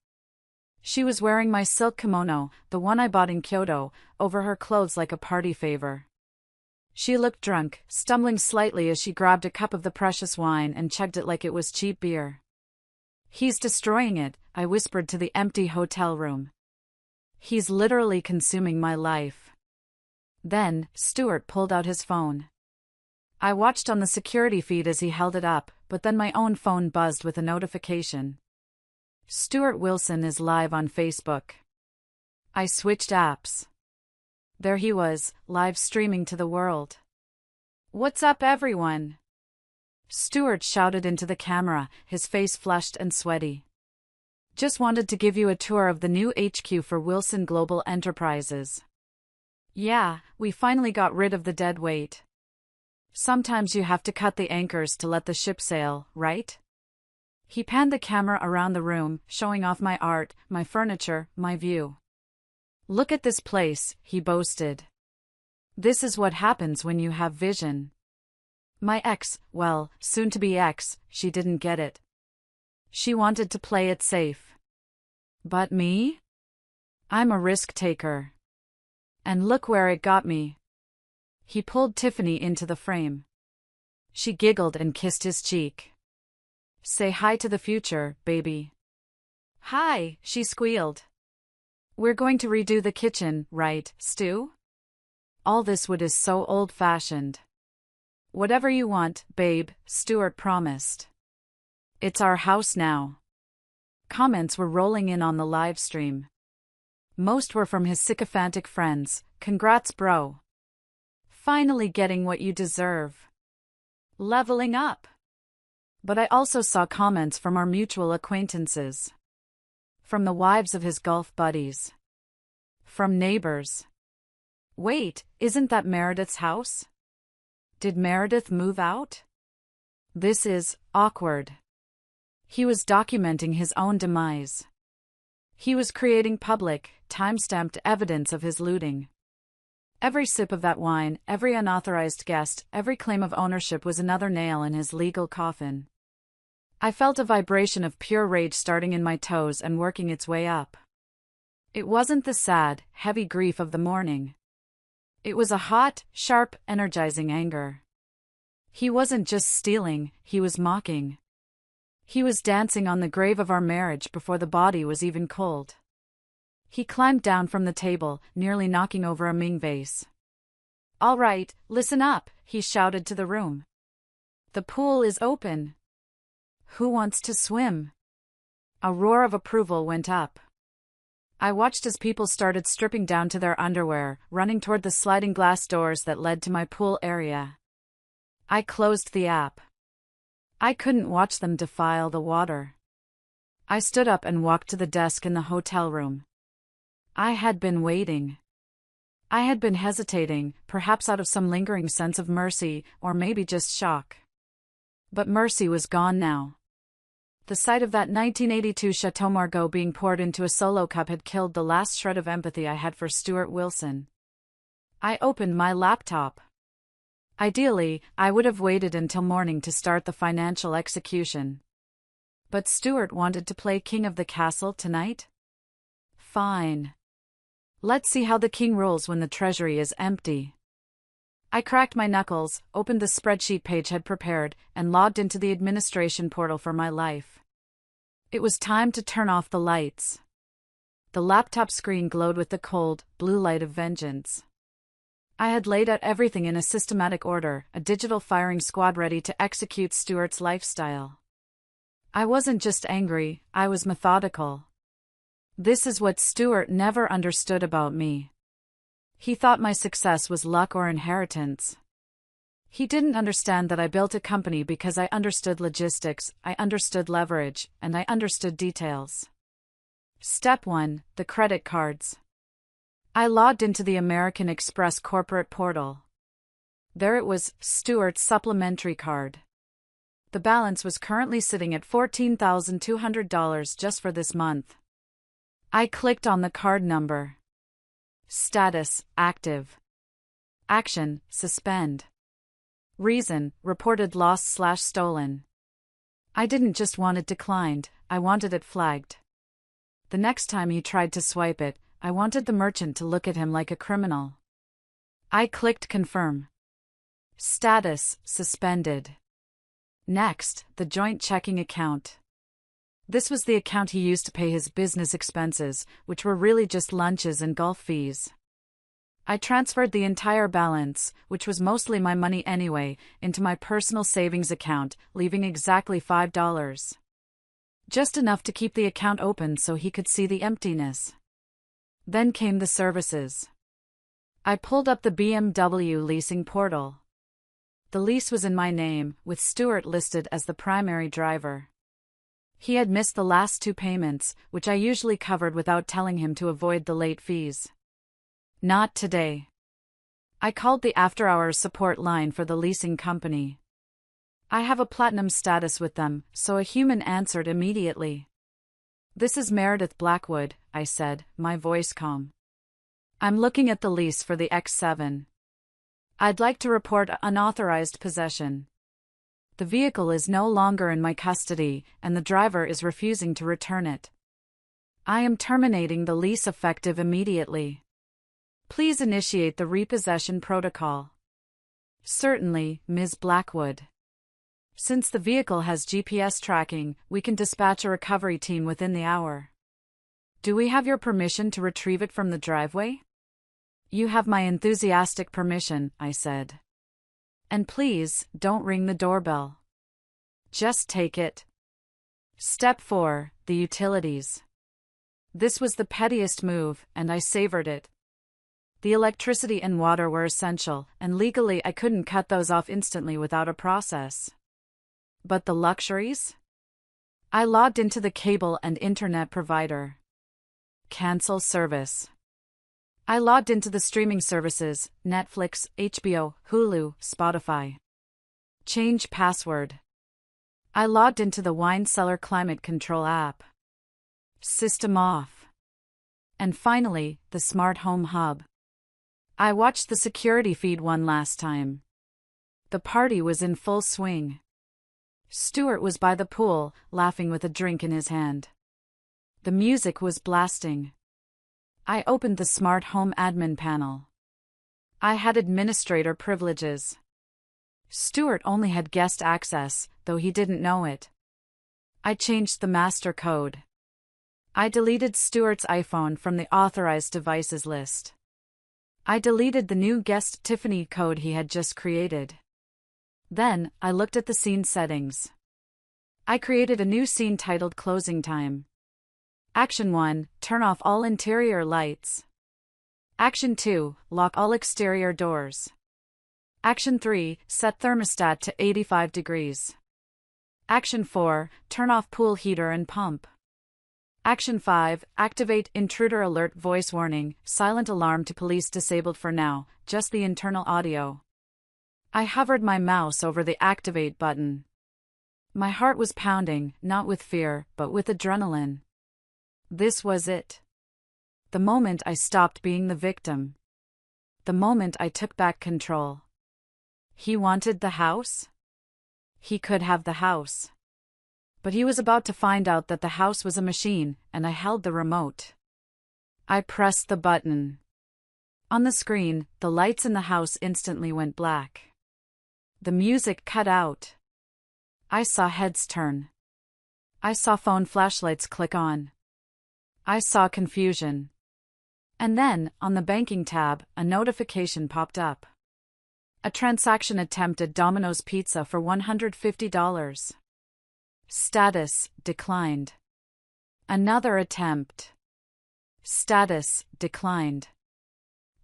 She was wearing my silk kimono, the one I bought in Kyoto, over her clothes like a party favor. She looked drunk, stumbling slightly as she grabbed a cup of the precious wine and chugged it like it was cheap beer. He's destroying it, I whispered to the empty hotel room. He's literally consuming my life. Then, Stuart pulled out his phone. I watched on the security feed as he held it up, but then my own phone buzzed with a notification. Stuart Wilson is live on Facebook. I switched apps. There he was, live streaming to the world. What's up, everyone? Stuart shouted into the camera, his face flushed and sweaty. Just wanted to give you a tour of the new HQ for Wilson Global Enterprises. Yeah, we finally got rid of the dead weight. Sometimes you have to cut the anchors to let the ship sail, right? He panned the camera around the room, showing off my art, my furniture, my view. Look at this place, he boasted. This is what happens when you have vision. My ex, well, soon-to-be ex, she didn't get it. She wanted to play it safe. But me? I'm a risk-taker. And look where it got me. He pulled Tiffany into the frame. She giggled and kissed his cheek. Say hi to the future, baby. Hi, she squealed. We're going to redo the kitchen, right, Stu? All this wood is so old-fashioned. Whatever you want, babe, Stuart promised. It's our house now. Comments were rolling in on the live stream. Most were from his sycophantic friends. Congrats, bro. Finally getting what you deserve. Leveling up. But I also saw comments from our mutual acquaintances. From the wives of his golf buddies. From neighbors. Wait, isn't that Meredith's house? Did Meredith move out? This is awkward. He was documenting his own demise. He was creating public, time-stamped evidence of his looting. Every sip of that wine, every unauthorized guest, every claim of ownership was another nail in his legal coffin. I felt a vibration of pure rage starting in my toes and working its way up. It wasn't the sad, heavy grief of the morning. It was a hot, sharp, energizing anger. He wasn't just stealing, he was mocking. He was dancing on the grave of our marriage before the body was even cold. He climbed down from the table, nearly knocking over a Ming vase. All right, listen up, he shouted to the room. The pool is open. Who wants to swim? A roar of approval went up. I watched as people started stripping down to their underwear, running toward the sliding glass doors that led to my pool area. I closed the app. I couldn't watch them defile the water. I stood up and walked to the desk in the hotel room. I had been waiting. I had been hesitating, perhaps out of some lingering sense of mercy, or maybe just shock. But mercy was gone now. The sight of that 1982 Chateau Margaux being poured into a solo cup had killed the last shred of empathy I had for Stuart Wilson. I opened my laptop. Ideally, I would have waited until morning to start the financial execution. But Stuart wanted to play king of the castle tonight? Fine. Let's see how the king rules when the treasury is empty. I cracked my knuckles, opened the spreadsheet Paige had prepared, and logged into the administration portal for my life. It was time to turn off the lights. The laptop screen glowed with the cold, blue light of vengeance. I had laid out everything in a systematic order, a digital firing squad ready to execute Stuart's lifestyle. I wasn't just angry, I was methodical. This is what Stuart never understood about me. He thought my success was luck or inheritance. He didn't understand that I built a company because I understood logistics, I understood leverage, and I understood details. Step 1: the credit cards. I logged into the American Express corporate portal. There it was, Stuart's supplementary card. The balance was currently sitting at $14,200 just for this month. I clicked on the card number. Status: active. Action: suspend. Reason: reported lost/stolen. I didn't just want it declined, I wanted it flagged. The next time he tried to swipe it, I wanted the merchant to look at him like a criminal. I clicked confirm. Status: suspended. Next, the joint checking account. This was the account he used to pay his business expenses, which were really just lunches and golf fees. I transferred the entire balance, which was mostly my money anyway, into my personal savings account, leaving exactly $5. Just enough to keep the account open so he could see the emptiness. Then came the services. I pulled up the BMW leasing portal. The lease was in my name, with Stuart listed as the primary driver. He had missed the last 2 payments, which I usually covered without telling him to avoid the late fees. Not today. I called the after-hours support line for the leasing company. I have a platinum status with them, so a human answered immediately. This is Meredith Blackwood, I said, my voice calm. I'm looking at the lease for the X7. I'd like to report unauthorized possession. The vehicle is no longer in my custody, and the driver is refusing to return it. I am terminating the lease effective immediately. Please initiate the repossession protocol. Certainly, Ms. Blackwood. Since the vehicle has GPS tracking, we can dispatch a recovery team within the hour. Do we have your permission to retrieve it from the driveway? You have my enthusiastic permission, I said. And please, don't ring the doorbell. Just take it. Step 4, the utilities. This was the pettiest move, and I savored it. The electricity and water were essential, and legally I couldn't cut those off instantly without a process. But the luxuries? I logged into the cable and internet provider. Cancel service. I logged into the streaming services, Netflix, HBO, Hulu, Spotify. Change password. I logged into the wine cellar climate control app. System off. And finally, the smart home hub. I watched the security feed one last time. The party was in full swing. Stuart was by the pool, laughing with a drink in his hand. The music was blasting. I opened the smart home admin panel. I had administrator privileges. Stuart only had guest access, though he didn't know it. I changed the master code. I deleted Stuart's iPhone from the authorized devices list. I deleted the new guest Tiffany code he had just created. Then, I looked at the scene settings. I created a new scene titled Closing Time. Action 1, turn off all interior lights. Action 2, lock all exterior doors. Action 3, set thermostat to 85 degrees. Action 4, turn off pool heater and pump. Action 5, activate intruder alert voice warning, silent alarm to police disabled for now, just the internal audio. I hovered my mouse over the activate button. My heart was pounding, not with fear, but with adrenaline. This was it. The moment I stopped being the victim. The moment I took back control. He wanted the house? He could have the house. But he was about to find out that the house was a machine, and I held the remote. I pressed the button. On the screen, the lights in the house instantly went black. The music cut out. I saw heads turn. I saw phone flashlights click on. I saw confusion. And then, on the banking tab, a notification popped up. A transaction attempt at Domino's Pizza for $150. Status, declined. Another attempt. Status, declined.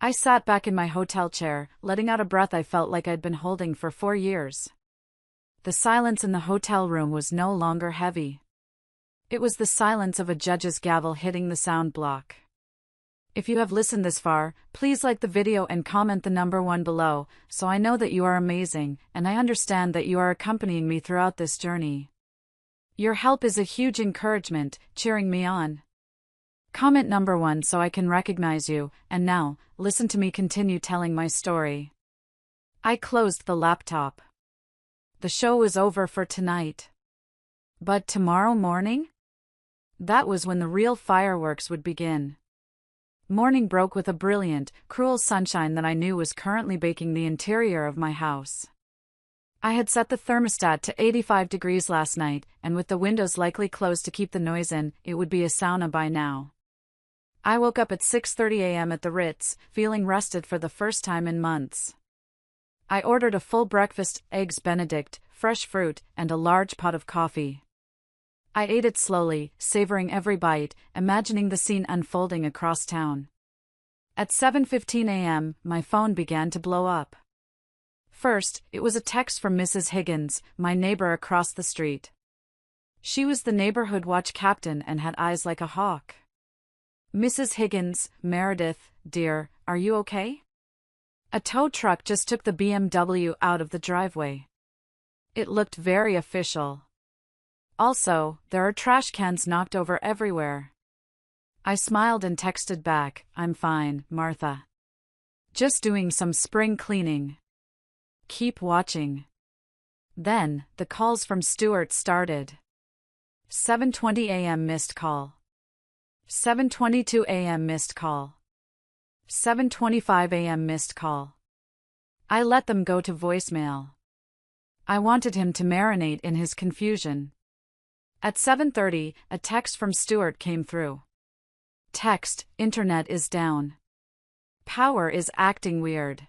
I sat back in my hotel chair, letting out a breath I felt like I'd been holding for 4 years. The silence in the hotel room was no longer heavy. It was the silence of a judge's gavel hitting the sound block. If you have listened this far, please like the video and comment the number 1 below, so I know that you are amazing, and I understand that you are accompanying me throughout this journey. Your help is a huge encouragement, cheering me on. Comment number 1 so I can recognize you, and now, listen to me continue telling my story. I closed the laptop. The show was over for tonight. But tomorrow morning? That was when the real fireworks would begin. Morning broke with a brilliant, cruel sunshine that I knew was currently baking the interior of my house. I had set the thermostat to 85 degrees last night, and with the windows likely closed to keep the noise in, it would be a sauna by now. I woke up at 6:30 a.m. at the Ritz, feeling rested for the first time in months. I ordered a full breakfast, eggs Benedict, fresh fruit, and a large pot of coffee. I ate it slowly, savoring every bite, imagining the scene unfolding across town. At 7:15 a.m., my phone began to blow up. First, it was a text from Mrs. Higgins, my neighbor across the street. She was the neighborhood watch captain and had eyes like a hawk. Mrs. Higgins, Meredith, dear, are you okay? A tow truck just took the BMW out of the driveway. It looked very official. Also, there are trash cans knocked over everywhere. I smiled and texted back, I'm fine, Martha. Just doing some spring cleaning. Keep watching. Then, the calls from Stuart started. 7:20 a.m. missed call. 7:22 a.m. missed call. 7:25 a.m. missed call. I let them go to voicemail. I wanted him to marinate in his confusion. At 7:30, a text from Stuart came through. Text, internet is down. Power is acting weird.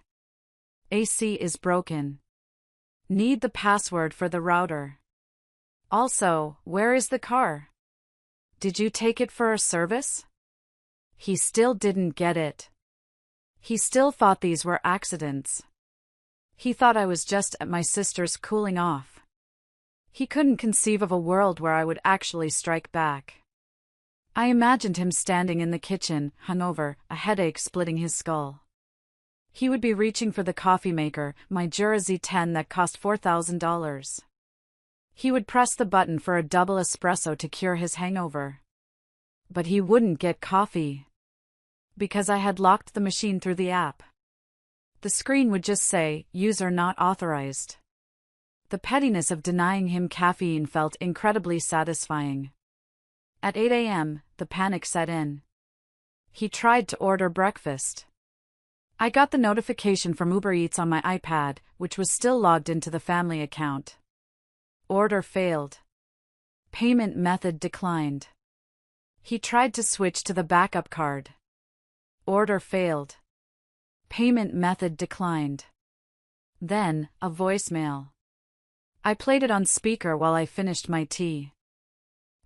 AC is broken. Need the password for the router. Also, where is the car? Did you take it for a service? He still didn't get it. He still thought these were accidents. He thought I was just at my sister's cooling off. He couldn't conceive of a world where I would actually strike back. I imagined him standing in the kitchen, hungover, a headache splitting his skull. He would be reaching for the coffee maker, my Jura Z10 that cost $4,000. He would press the button for a double espresso to cure his hangover. But he wouldn't get coffee. Because I had locked the machine through the app. The screen would just say, "User not authorized." The pettiness of denying him caffeine felt incredibly satisfying. At 8 a.m., the panic set in. He tried to order breakfast. I got the notification from Uber Eats on my iPad, which was still logged into the family account. Order failed. Payment method declined. He tried to switch to the backup card. Order failed. Payment method declined. Then, a voicemail. I played it on speaker while I finished my tea.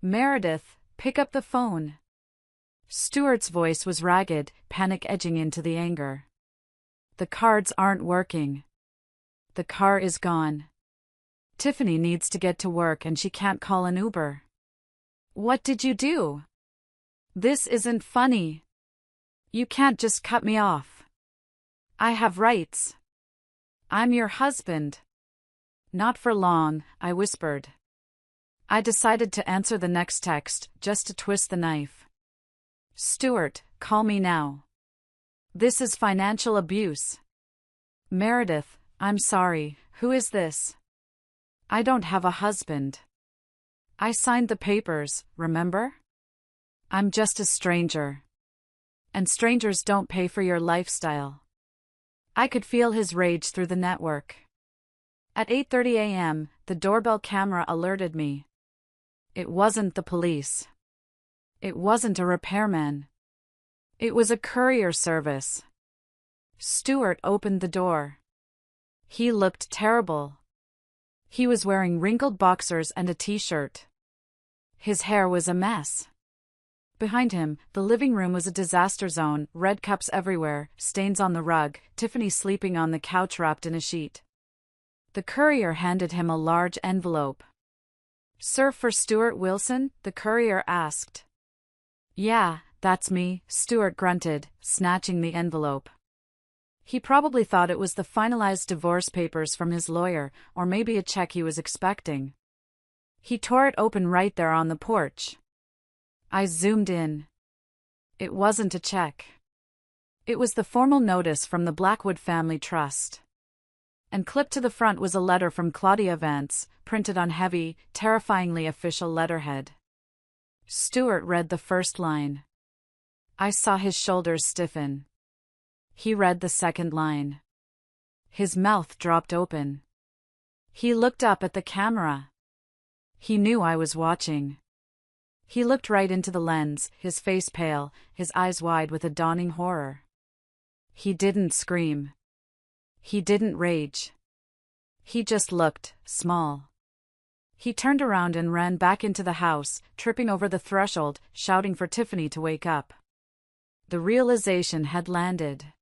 "Meredith, pick up the phone." Stuart's voice was ragged, panic edging into the anger. "The cards aren't working. The car is gone. Tiffany needs to get to work and she can't call an Uber." "What did you do? This isn't funny. You can't just cut me off. I have rights. I'm your husband." "Not for long," I whispered. I decided to answer the next text, just to twist the knife. "Stuart, call me now. This is financial abuse." "Meredith, I'm sorry, who is this? I don't have a husband. I signed the papers, remember? I'm just a stranger. And strangers don't pay for your lifestyle." I could feel his rage through the network. At 8:30 a.m., the doorbell camera alerted me. It wasn't the police. It wasn't a repairman. It was a courier service. Stuart opened the door. He looked terrible. He was wearing wrinkled boxers and a t-shirt. His hair was a mess. Behind him, the living room was a disaster zone, red cups everywhere, stains on the rug, Tiffany sleeping on the couch wrapped in a sheet. The courier handed him a large envelope. "Sir, for Stuart Wilson?" the courier asked. "Yeah, that's me," Stuart grunted, snatching the envelope. He probably thought it was the finalized divorce papers from his lawyer, or maybe a check he was expecting. He tore it open right there on the porch. I zoomed in. It wasn't a check. It was the formal notice from the Blackwood Family Trust. And clipped to the front was a letter from Claudia Vance, printed on heavy, terrifyingly official letterhead. Stuart read the first line. I saw his shoulders stiffen. He read the second line. His mouth dropped open. He looked up at the camera. He knew I was watching. He looked right into the lens, his face pale, his eyes wide with a dawning horror. He didn't scream. He didn't rage. He just looked small. He turned around and ran back into the house, tripping over the threshold, shouting for Tiffany to wake up. The realization had landed.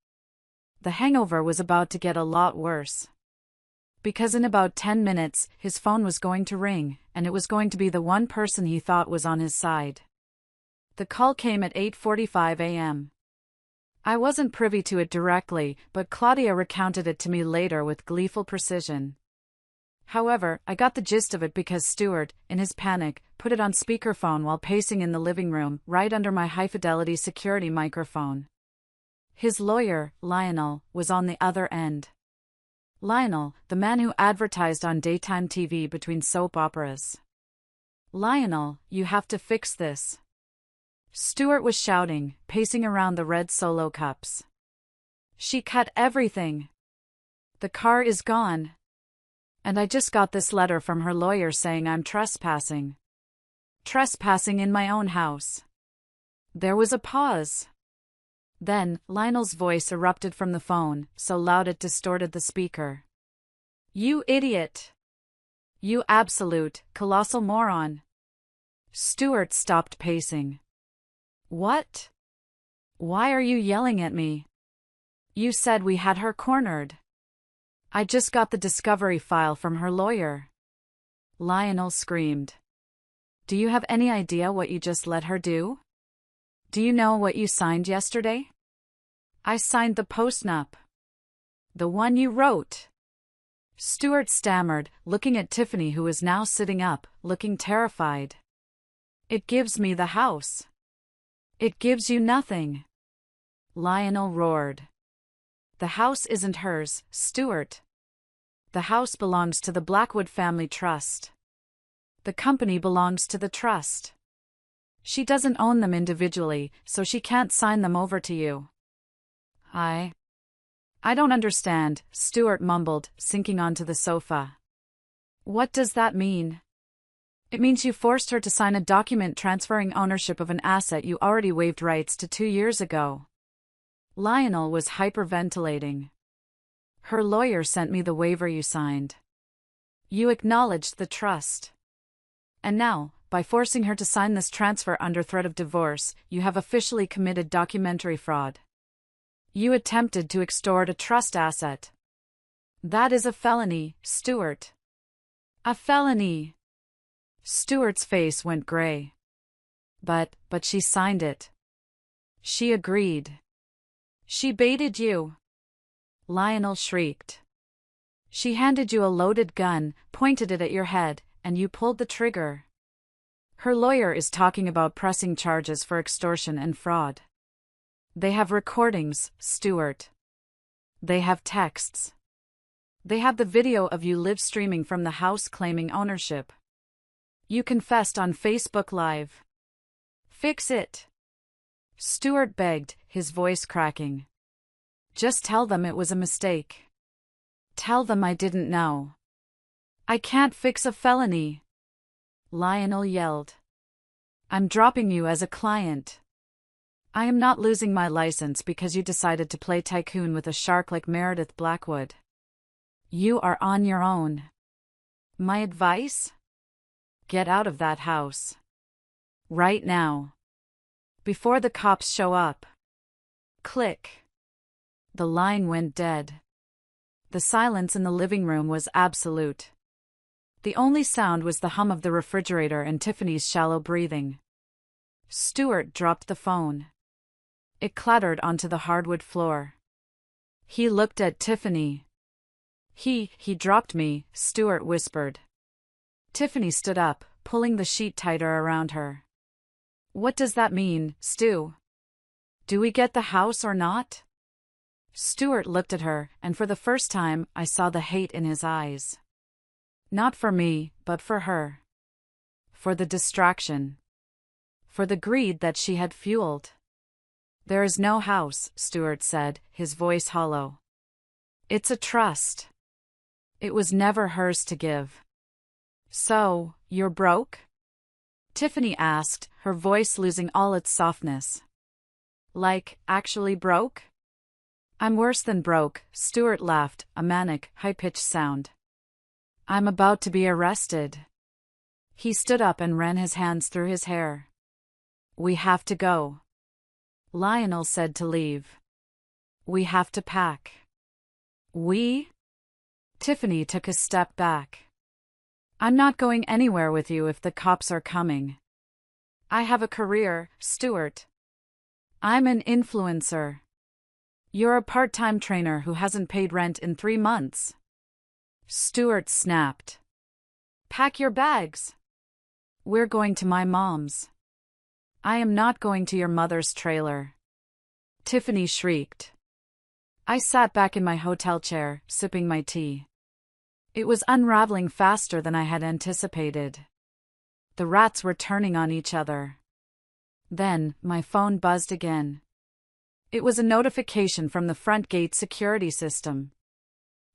The hangover was about to get a lot worse. Because in about 10 minutes, his phone was going to ring, and it was going to be the one person he thought was on his side. The call came at 8:45 a.m. I wasn't privy to it directly, but Claudia recounted it to me later with gleeful precision. However, I got the gist of it because Stuart, in his panic, put it on speakerphone while pacing in the living room, right under my high-fidelity security microphone. His lawyer, Lionel, was on the other end. Lionel, the man who advertised on daytime TV between soap operas. Lionel, you have to fix this. Stuart was shouting, pacing around the red Solo cups. She cut everything. The car is gone. And I just got this letter from her lawyer saying I'm trespassing. Trespassing in my own house. There was a pause. Then, Lionel's voice erupted from the phone, so loud it distorted the speaker. You idiot! You absolute, colossal moron! Stuart stopped pacing. What? Why are you yelling at me? You said we had her cornered. I just got the discovery file from her lawyer. Lionel screamed. Do you have any idea what you just let her do? Do you know what you signed yesterday? I signed the postnup. The one you wrote. Stuart stammered, looking at Tiffany, who was now sitting up, looking terrified. It gives me the house. It gives you nothing. Lionel roared. The house isn't hers, Stuart. The house belongs to the Blackwood Family Trust. The company belongs to the trust. She doesn't own them individually, so she can't sign them over to you. I don't understand, Stuart mumbled, sinking onto the sofa. What does that mean? It means you forced her to sign a document transferring ownership of an asset you already waived rights to 2 years ago. Lionel was hyperventilating. Her lawyer sent me the waiver you signed. You acknowledged the trust. And now, by forcing her to sign this transfer under threat of divorce, you have officially committed documentary fraud. You attempted to extort a trust asset. That is a felony, Stuart. A felony. Stuart's face went gray. But she signed it. She agreed. She baited you. Lionel shrieked. She handed you a loaded gun, pointed it at your head, and you pulled the trigger. Her lawyer is talking about pressing charges for extortion and fraud. They have recordings, Stuart. They have texts. They have the video of you live streaming from the house claiming ownership. You confessed on Facebook Live. Fix it. Stuart begged, his voice cracking. Just tell them it was a mistake. Tell them I didn't know. I can't fix a felony. Lionel yelled. I'm dropping you as a client. I am not losing my license because you decided to play tycoon with a shark like Meredith Blackwood. You are on your own. My advice? Get out of that house. Right now. Before the cops show up. Click. The line went dead. The silence in the living room was absolute. The only sound was the hum of the refrigerator and Tiffany's shallow breathing. Stuart dropped the phone. It clattered onto the hardwood floor. He looked at Tiffany. He dropped me, Stuart whispered. Tiffany stood up, pulling the sheet tighter around her. What does that mean, Stu? Do we get the house or not? Stuart looked at her, and for the first time, I saw the hate in his eyes. Not for me, but for her. For the distraction. For the greed that she had fueled. There is no house, Stuart said, his voice hollow. It's a trust. It was never hers to give. So, you're broke? Tiffany asked, her voice losing all its softness. Like, actually broke? I'm worse than broke, Stuart laughed, a manic, high-pitched sound. I'm about to be arrested. He stood up and ran his hands through his hair. We have to go. Lionel said to leave. We have to pack. We? Tiffany took a step back. I'm not going anywhere with you if the cops are coming. I have a career, Stuart. I'm an influencer. You're a part-time trainer who hasn't paid rent in 3 months. Stuart snapped. Pack your bags. We're going to my mom's. I am not going to your mother's trailer. Tiffany shrieked. I sat back in my hotel chair, sipping my tea. It was unraveling faster than I had anticipated. The rats were turning on each other. Then, my phone buzzed again. It was a notification from the front gate security system.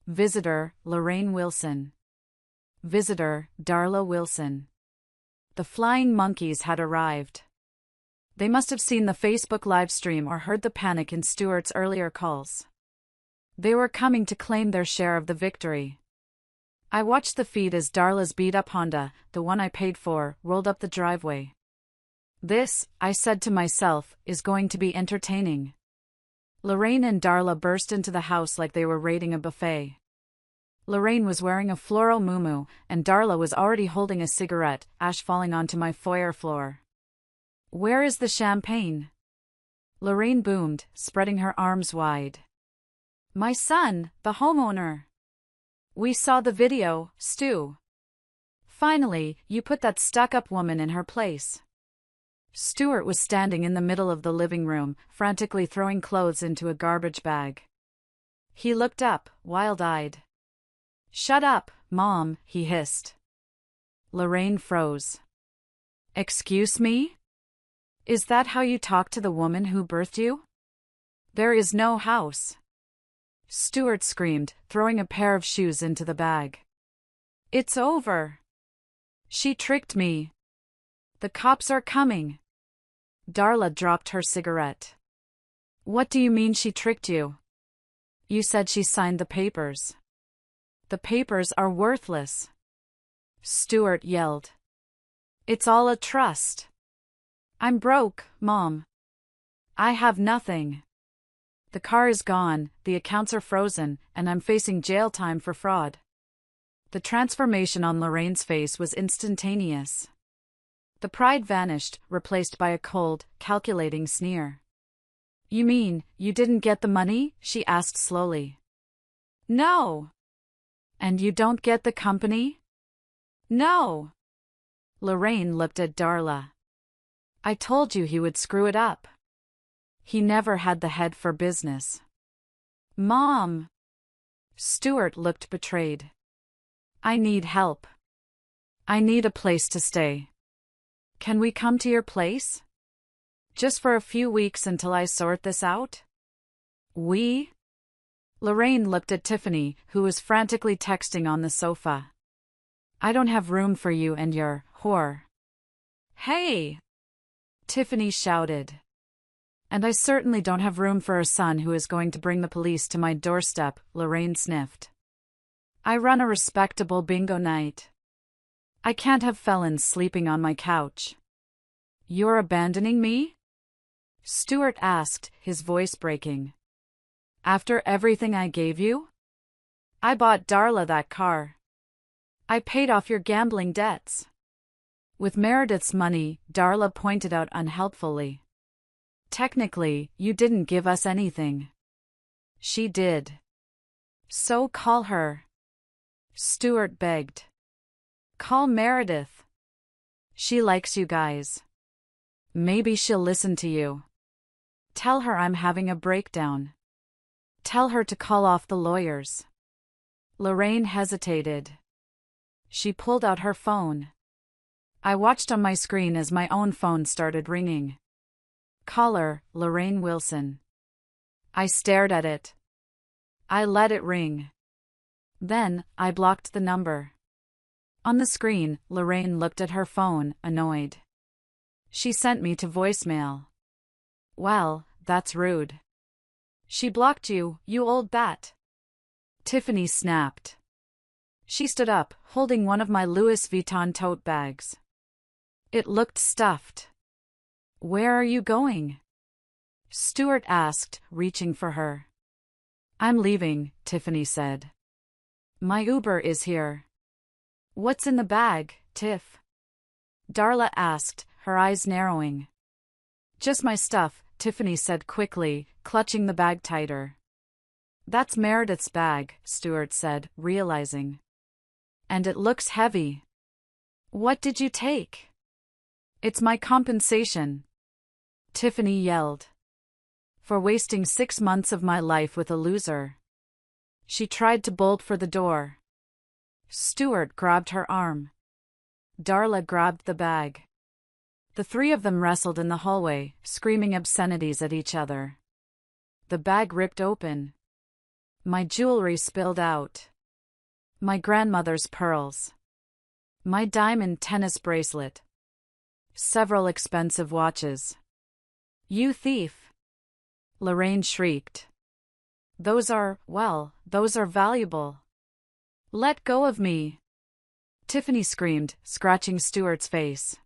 Visitor, Lorraine Wilson. Visitor, Darla Wilson. The flying monkeys had arrived. They must have seen the Facebook livestream or heard the panic in Stuart's earlier calls. They were coming to claim their share of the victory. I watched the feed as Darla's beat-up Honda, the one I paid for, rolled up the driveway. This, I said to myself, is going to be entertaining. Lorraine and Darla burst into the house like they were raiding a buffet. Lorraine was wearing a floral muumuu, and Darla was already holding a cigarette, ash falling onto my foyer floor. "Where is the champagne?" Lorraine boomed, spreading her arms wide. "My son, the homeowner. We saw the video, Stu. Finally, you put that stuck-up woman in her place." Stuart was standing in the middle of the living room, frantically throwing clothes into a garbage bag. He looked up, wild-eyed. "Shut up, Mom," he hissed. Lorraine froze. "Excuse me? Is that how you talk to the woman who birthed you? There is no house." Stuart screamed, throwing a pair of shoes into the bag. "It's over. She tricked me. The cops are coming." Darla dropped her cigarette. "What do you mean she tricked you? You said she signed the papers." "The papers are worthless," Stuart yelled. "It's all a trust. I'm broke, Mom. I have nothing. The car is gone, the accounts are frozen, and I'm facing jail time for fraud." The transformation on Lorraine's face was instantaneous. The pride vanished, replaced by a cold, calculating sneer. "You mean, you didn't get the money?" she asked slowly. "No." "And you don't get the company?" "No." Lorraine looked at Darla. "I told you he would screw it up. He never had the head for business." "Mom." Stuart looked betrayed. "I need help. I need a place to stay. Can we come to your place? Just for a few weeks until I sort this out?" "We?" Lorraine looked at Tiffany, who was frantically texting on the sofa. "I don't have room for you and your whore." "Hey!" Tiffany shouted. "And I certainly don't have room for a son who is going to bring the police to my doorstep," Lorraine sniffed. "I run a respectable bingo night. I can't have felons sleeping on my couch." "You're abandoning me?" Stuart asked, his voice breaking. "After everything I gave you? I bought Darla that car. I paid off your gambling debts." "With Meredith's money," Darla pointed out unhelpfully. "Technically, you didn't give us anything." "She did." "So call her," Stuart begged. "Call Meredith. She likes you guys. Maybe she'll listen to you. Tell her I'm having a breakdown. Tell her to call off the lawyers." Lorraine hesitated. She pulled out her phone. I watched on my screen as my own phone started ringing. "Caller, Lorraine Wilson." I stared at it. I let it ring. Then, I blocked the number. On the screen, Lorraine looked at her phone, annoyed. "She sent me to voicemail." "Well, that's rude." "She blocked you, you old bat." Tiffany snapped. She stood up, holding one of my Louis Vuitton tote bags. It looked stuffed. "Where are you going?" Stuart asked, reaching for her. "I'm leaving," Tiffany said. "My Uber is here." "What's in the bag, Tiff?" Darla asked, her eyes narrowing. "Just my stuff," Tiffany said quickly, clutching the bag tighter. "That's Meredith's bag," Stuart said, realizing. "And it looks heavy." "What did you take?" "It's my compensation," Tiffany yelled. "For wasting 6 months of my life with a loser." She tried to bolt for the door. Stuart grabbed her arm. Darla grabbed the bag. The three of them wrestled in the hallway, screaming obscenities at each other. The bag ripped open. My jewelry spilled out. My grandmother's pearls. My diamond tennis bracelet. Several expensive watches. You thief! Lorraine shrieked. Those are valuable. Let go of me! Tiffany screamed, scratching Stuart's face.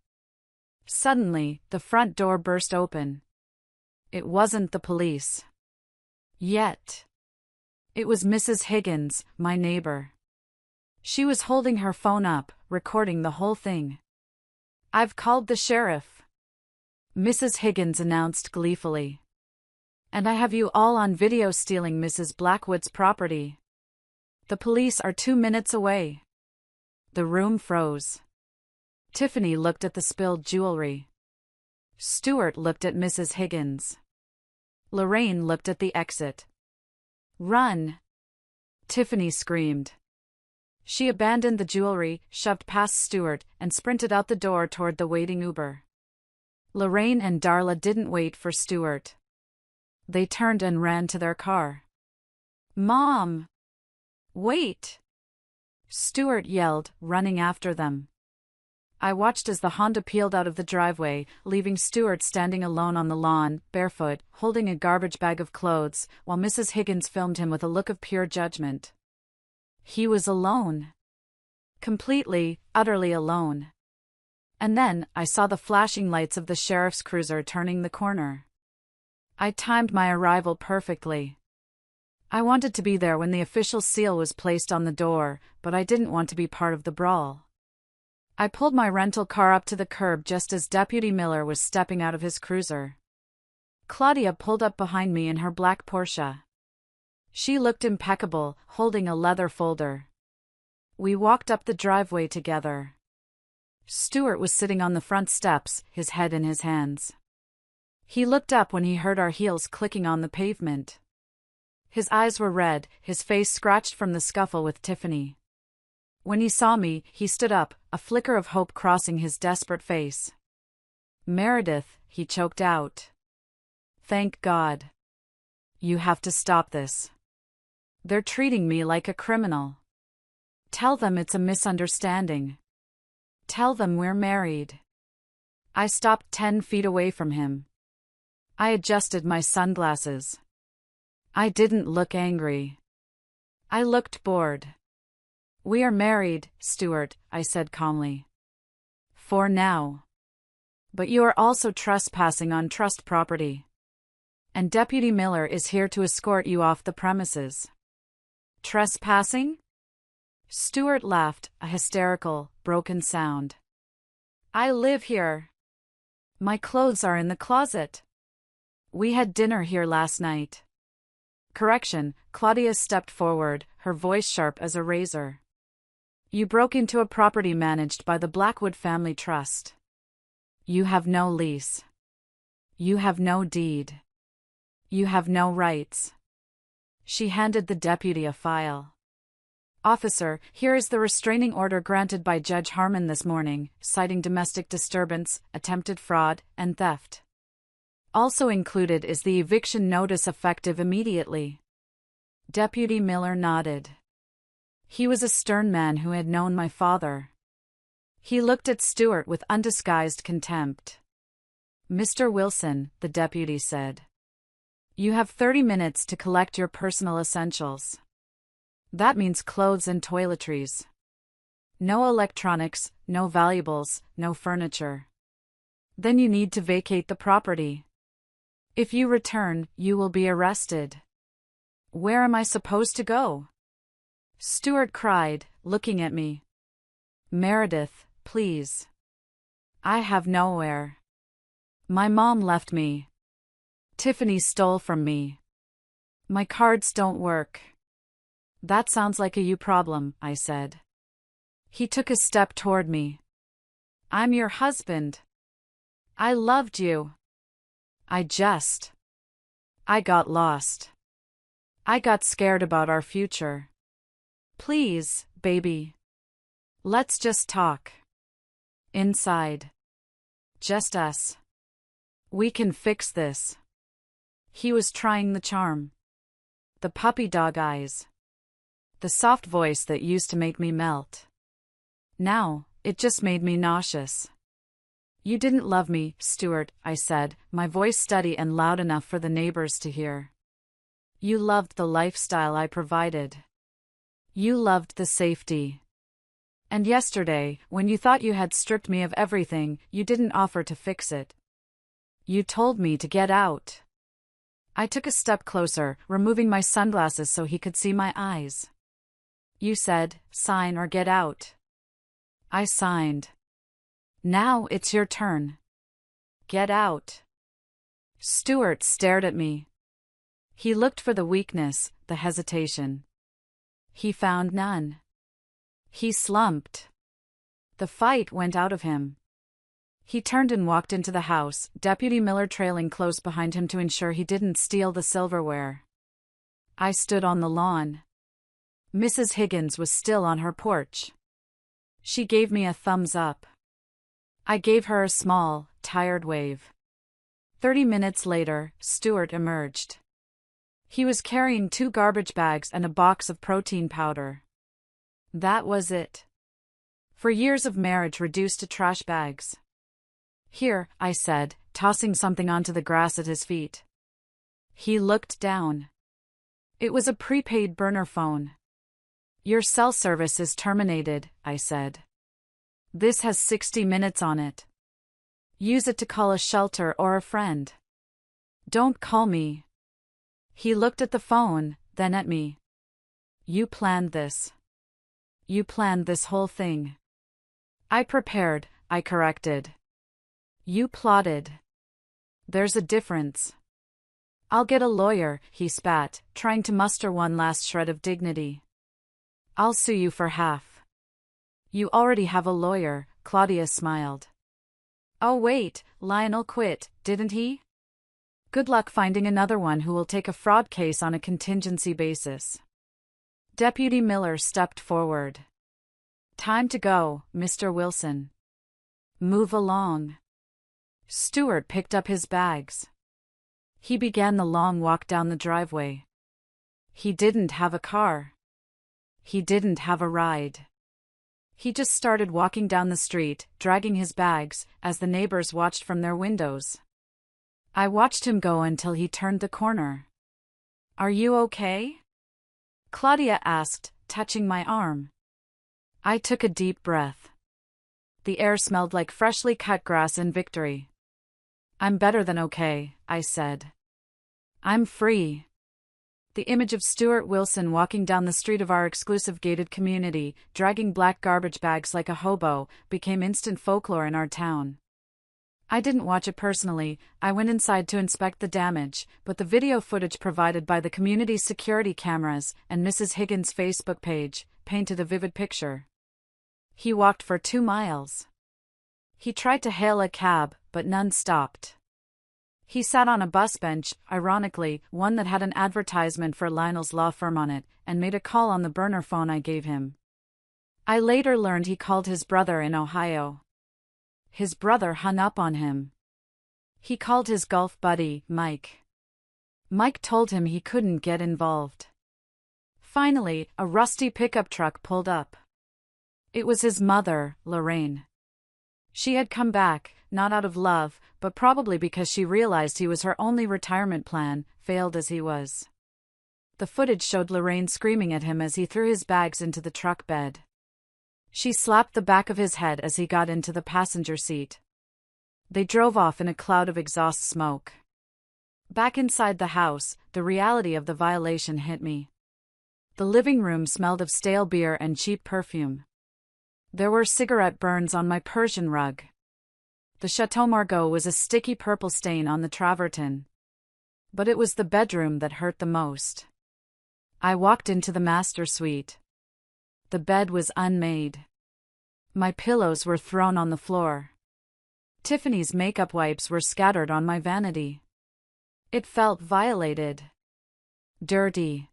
Suddenly, the front door burst open. It wasn't the police. Yet. It was Mrs. Higgins, my neighbor. She was holding her phone up, recording the whole thing. I've called the sheriff, Mrs. Higgins announced gleefully. And I have you all on video stealing Mrs. Blackwood's property. The police are 2 minutes away. The room froze. Tiffany looked at the spilled jewelry. Stuart looked at Mrs. Higgins. Lorraine looked at the exit. Run! Tiffany screamed. She abandoned the jewelry, shoved past Stuart, and sprinted out the door toward the waiting Uber. Lorraine and Darla didn't wait for Stuart. They turned and ran to their car. Mom! Wait! Stuart yelled, running after them. I watched as the Honda peeled out of the driveway, leaving Stuart standing alone on the lawn, barefoot, holding a garbage bag of clothes, while Mrs. Higgins filmed him with a look of pure judgment. He was alone. Completely, utterly alone. And then, I saw the flashing lights of the sheriff's cruiser turning the corner. I timed my arrival perfectly. I wanted to be there when the official seal was placed on the door, but I didn't want to be part of the brawl. I pulled my rental car up to the curb just as Deputy Miller was stepping out of his cruiser. Claudia pulled up behind me in her black Porsche. She looked impeccable, holding a leather folder. We walked up the driveway together. Stuart was sitting on the front steps, his head in his hands. He looked up when he heard our heels clicking on the pavement. His eyes were red, his face scratched from the scuffle with Tiffany. When he saw me, he stood up, a flicker of hope crossing his desperate face. Meredith, he choked out. Thank God. You have to stop this. They're treating me like a criminal. Tell them it's a misunderstanding. Tell them we're married. I stopped 10 feet away from him. I adjusted my sunglasses. I didn't look angry. I looked bored. We are married, Stuart, I said calmly. For now. But you are also trespassing on trust property. And Deputy Miller is here to escort you off the premises. Trespassing? Stuart laughed, a hysterical, broken sound. I live here. My clothes are in the closet. We had dinner here last night. Correction, Claudia stepped forward, her voice sharp as a razor. You broke into a property managed by the Blackwood Family Trust. You have no lease. You have no deed. You have no rights. She handed the deputy a file. Officer, here is the restraining order granted by Judge Harmon this morning, citing domestic disturbance, attempted fraud, and theft. Also included is the eviction notice effective immediately. Deputy Miller nodded. He was a stern man who had known my father. He looked at Stuart with undisguised contempt. Mr. Wilson, the deputy said. You have 30 minutes to collect your personal essentials. That means clothes and toiletries. No electronics, no valuables, no furniture. Then you need to vacate the property. If you return, you will be arrested. Where am I supposed to go? Stuart cried, looking at me. Meredith, please. I have nowhere. My mom left me. Tiffany stole from me. My cards don't work. That sounds like a you problem, I said. He took a step toward me. I'm your husband. I loved you. I got lost. I got scared about our future. Please, baby. Let's just talk. Inside. Just us. We can fix this. He was trying the charm. The puppy dog eyes. The soft voice that used to make me melt. Now, it just made me nauseous. You didn't love me, Stuart, I said, my voice steady and loud enough for the neighbors to hear. You loved the lifestyle I provided. You loved the safety. And yesterday, when you thought you had stripped me of everything, you didn't offer to fix it. You told me to get out. I took a step closer, removing my sunglasses so he could see my eyes. You said, sign or get out. I signed. Now it's your turn. Get out. Stuart stared at me. He looked for the weakness, the hesitation. He found none. He slumped. The fight went out of him. He turned and walked into the house, Deputy Miller trailing close behind him to ensure he didn't steal the silverware. I stood on the lawn. Mrs. Higgins was still on her porch. She gave me a thumbs up. I gave her a small, tired wave. 30 minutes later, Stuart emerged. He was carrying 2 garbage bags and a box of protein powder. That was it. For years of marriage reduced to trash bags. Here, I said, tossing something onto the grass at his feet. He looked down. It was a prepaid burner phone. Your cell service is terminated, I said. This has 60 minutes on it. Use it to call a shelter or a friend. Don't call me. He looked at the phone, then at me. You planned this. You planned this whole thing. I prepared, I corrected. You plotted. There's a difference. I'll get a lawyer, he spat, trying to muster one last shred of dignity. I'll sue you for half. You already have a lawyer, Claudia smiled. Oh wait, Lionel quit, didn't he? Good luck finding another one who will take a fraud case on a contingency basis. Deputy Miller stepped forward. Time to go, Mr. Wilson. Move along. Stuart picked up his bags. He began the long walk down the driveway. He didn't have a car. He didn't have a ride. He just started walking down the street, dragging his bags, as the neighbors watched from their windows. I watched him go until he turned the corner. Are you okay? Claudia asked, touching my arm. I took a deep breath. The air smelled like freshly cut grass and victory. I'm better than okay, I said. I'm free. The image of Stuart Wilson walking down the street of our exclusive gated community, dragging black garbage bags like a hobo, became instant folklore in our town. I didn't watch it personally. I went inside to inspect the damage, but the video footage provided by the community's security cameras and Mrs. Higgins' Facebook page painted a vivid picture. He walked for 2 miles. He tried to hail a cab, but none stopped. He sat on a bus bench, ironically, one that had an advertisement for Lionel's law firm on it, and made a call on the burner phone I gave him. I later learned he called his brother in Ohio. His brother hung up on him. He called his golf buddy, Mike. Mike told him he couldn't get involved. Finally, a rusty pickup truck pulled up. It was his mother, Lorraine. She had come back, not out of love, but probably because she realized he was her only retirement plan, failed as he was. The footage showed Lorraine screaming at him as he threw his bags into the truck bed. She slapped the back of his head as he got into the passenger seat. They drove off in a cloud of exhaust smoke. Back inside the house, the reality of the violation hit me. The living room smelled of stale beer and cheap perfume. There were cigarette burns on my Persian rug. The Chateau Margaux was a sticky purple stain on the travertin. But it was the bedroom that hurt the most. I walked into the master suite. The bed was unmade. My pillows were thrown on the floor. Tiffany's makeup wipes were scattered on my vanity. It felt violated. Dirty.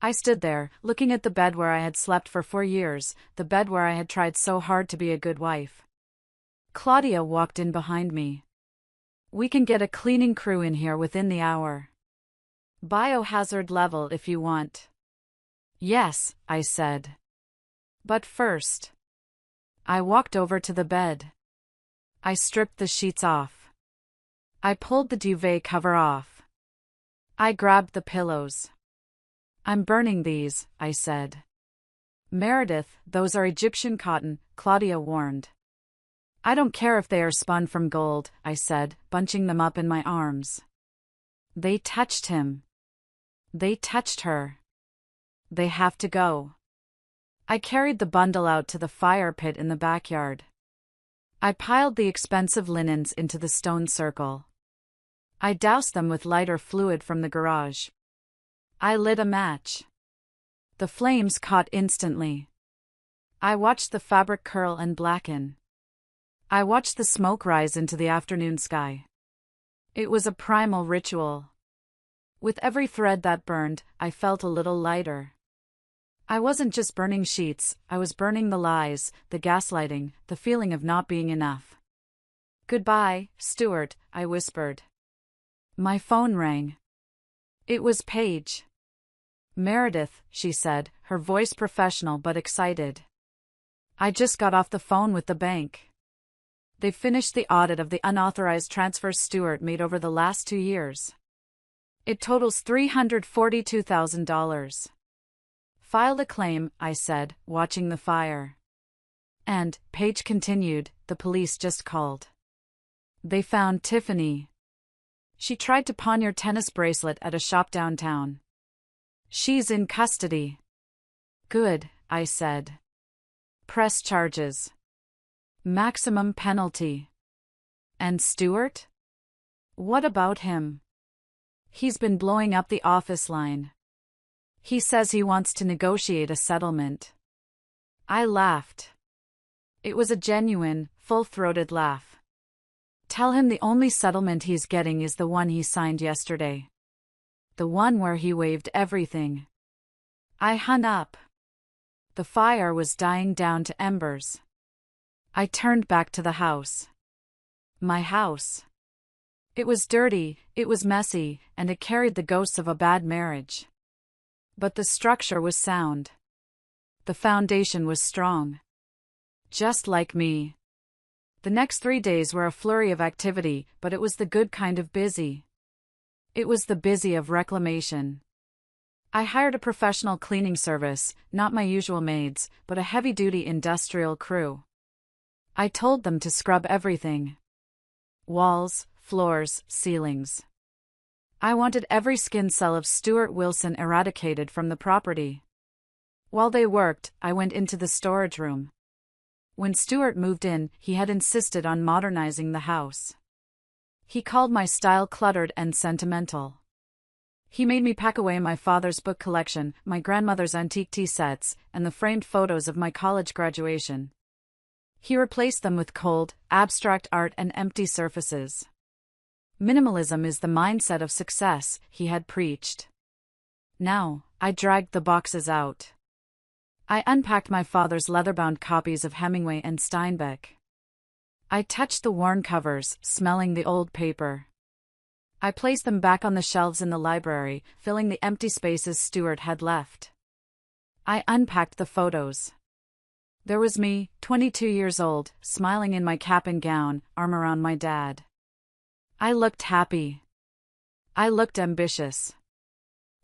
I stood there, looking at the bed where I had slept for 4 years, the bed where I had tried so hard to be a good wife. Claudia walked in behind me. We can get a cleaning crew in here within the hour. Biohazard level if you want. Yes, I said. But first. I walked over to the bed. I stripped the sheets off. I pulled the duvet cover off. I grabbed the pillows. I'm burning these, I said. Meredith, those are Egyptian cotton, Claudia warned. I don't care if they are spun from gold, I said, bunching them up in my arms. They touched him. They touched her. They have to go. I carried the bundle out to the fire pit in the backyard. I piled the expensive linens into the stone circle. I doused them with lighter fluid from the garage. I lit a match. The flames caught instantly. I watched the fabric curl and blacken. I watched the smoke rise into the afternoon sky. It was a primal ritual. With every thread that burned, I felt a little lighter. I wasn't just burning sheets, I was burning the lies, the gaslighting, the feeling of not being enough. Goodbye, Stuart, I whispered. My phone rang. It was Paige. Meredith, she said, her voice professional but excited. I just got off the phone with the bank. They finished the audit of the unauthorized transfers Stuart made over the last 2 years. It totals $342,000. Filed a claim, I said, watching the fire. And, Paige continued, the police just called. They found Tiffany. She tried to pawn your tennis bracelet at a shop downtown. She's in custody. Good, I said. Press charges. Maximum penalty. And Stuart? What about him? He's been blowing up the office line. He says he wants to negotiate a settlement. I laughed. It was a genuine, full-throated laugh. Tell him the only settlement he's getting is the one he signed yesterday. The one where he waived everything. I hung up. The fire was dying down to embers. I turned back to the house. My house. It was dirty, it was messy, and it carried the ghosts of a bad marriage. But the structure was sound. The foundation was strong. Just like me. The next 3 days were a flurry of activity, but it was the good kind of busy. It was the busy of reclamation. I hired a professional cleaning service, not my usual maids, but a heavy-duty industrial crew. I told them to scrub everything. Walls, floors, ceilings. I wanted every skin cell of Stuart Wilson eradicated from the property. While they worked, I went into the storage room. When Stuart moved in, he had insisted on modernizing the house. He called my style cluttered and sentimental. He made me pack away my father's book collection, my grandmother's antique tea sets, and the framed photos of my college graduation. He replaced them with cold, abstract art and empty surfaces. Minimalism is the mindset of success, he had preached. Now, I dragged the boxes out. I unpacked my father's leather-bound copies of Hemingway and Steinbeck. I touched the worn covers, smelling the old paper. I placed them back on the shelves in the library, filling the empty spaces Stuart had left. I unpacked the photos. There was me, 22 years old, smiling in my cap and gown, arm around my dad. I looked happy. I looked ambitious.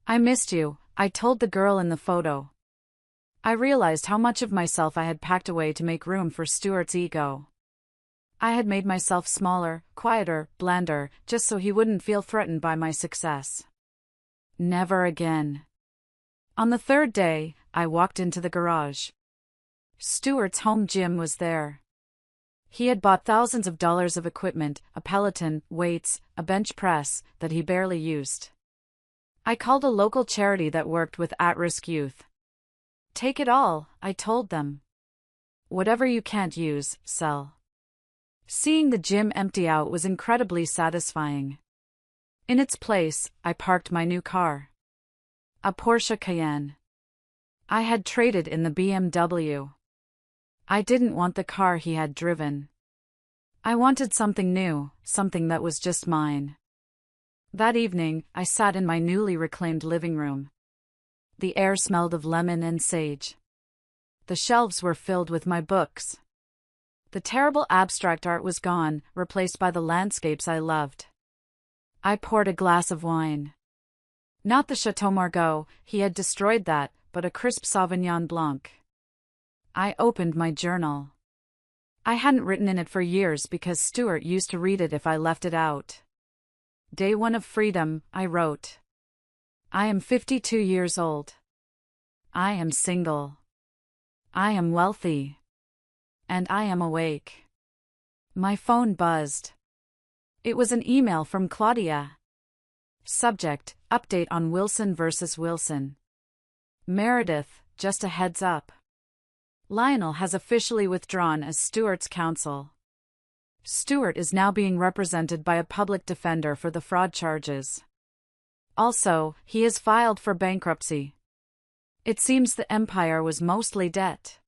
I missed you, I told the girl in the photo. I realized how much of myself I had packed away to make room for Stuart's ego. I had made myself smaller, quieter, blander, just so he wouldn't feel threatened by my success. Never again. On the 3rd day, I walked into the garage. Stuart's home gym was there. He had bought thousands of dollars of equipment, a Peloton, weights, a bench press, that he barely used. I called a local charity that worked with at-risk youth. Take it all, I told them. Whatever you can't use, sell. Seeing the gym empty out was incredibly satisfying. In its place, I parked my new car. A Porsche Cayenne. I had traded in the BMW. I didn't want the car he had driven. I wanted something new, something that was just mine. That evening, I sat in my newly reclaimed living room. The air smelled of lemon and sage. The shelves were filled with my books. The The terrible abstract art was gone, replaced by the landscapes I loved. I poured a glass of wine. Not the Chateau Margaux, he had destroyed that, but a crisp Sauvignon Blanc. I opened my journal. I hadn't written in it for years because Stuart used to read it if I left it out. Day 1 of freedom, I wrote. I am 52 years old. I am single. I am wealthy. And I am awake. My phone buzzed. It was an email from Claudia. Subject: Update on Wilson vs. Wilson. Meredith, just a heads up. Lionel has officially withdrawn as Stuart's counsel. Stuart is now being represented by a public defender for the fraud charges. Also, he has filed for bankruptcy. It seems the empire was mostly debt.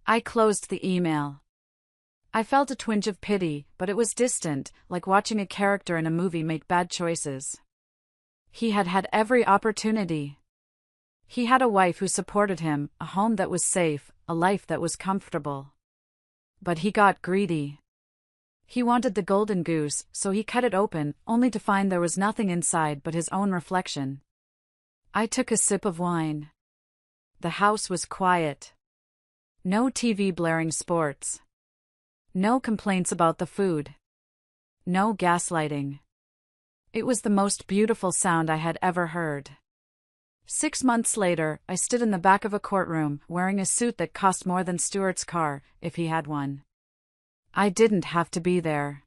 I closed the email. I felt a twinge of pity, but it was distant, like watching a character in a movie make bad choices. He had had every opportunity. He had a wife who supported him, a home that was safe, a life that was comfortable. But he got greedy. He wanted the golden goose, so he cut it open, only to find there was nothing inside but his own reflection. I took a sip of wine. The house was quiet. No TV blaring sports. No complaints about the food. No gaslighting. It was the most beautiful sound I had ever heard. 6 months later, I stood in the back of a courtroom, wearing a suit that cost more than Stuart's car, if he had one. I didn't have to be there.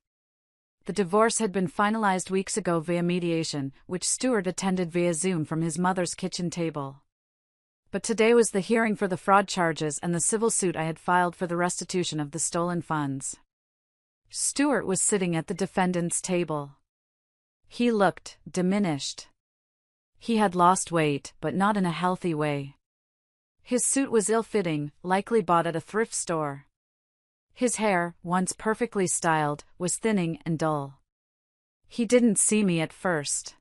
The divorce had been finalized weeks ago via mediation, which Stuart attended via Zoom from his mother's kitchen table. But today was the hearing for the fraud charges and the civil suit I had filed for the restitution of the stolen funds. Stuart was sitting at the defendant's table. He looked diminished. He had lost weight, but not in a healthy way. His suit was ill-fitting, likely bought at a thrift store. His hair, once perfectly styled, was thinning and dull. He didn't see me at first.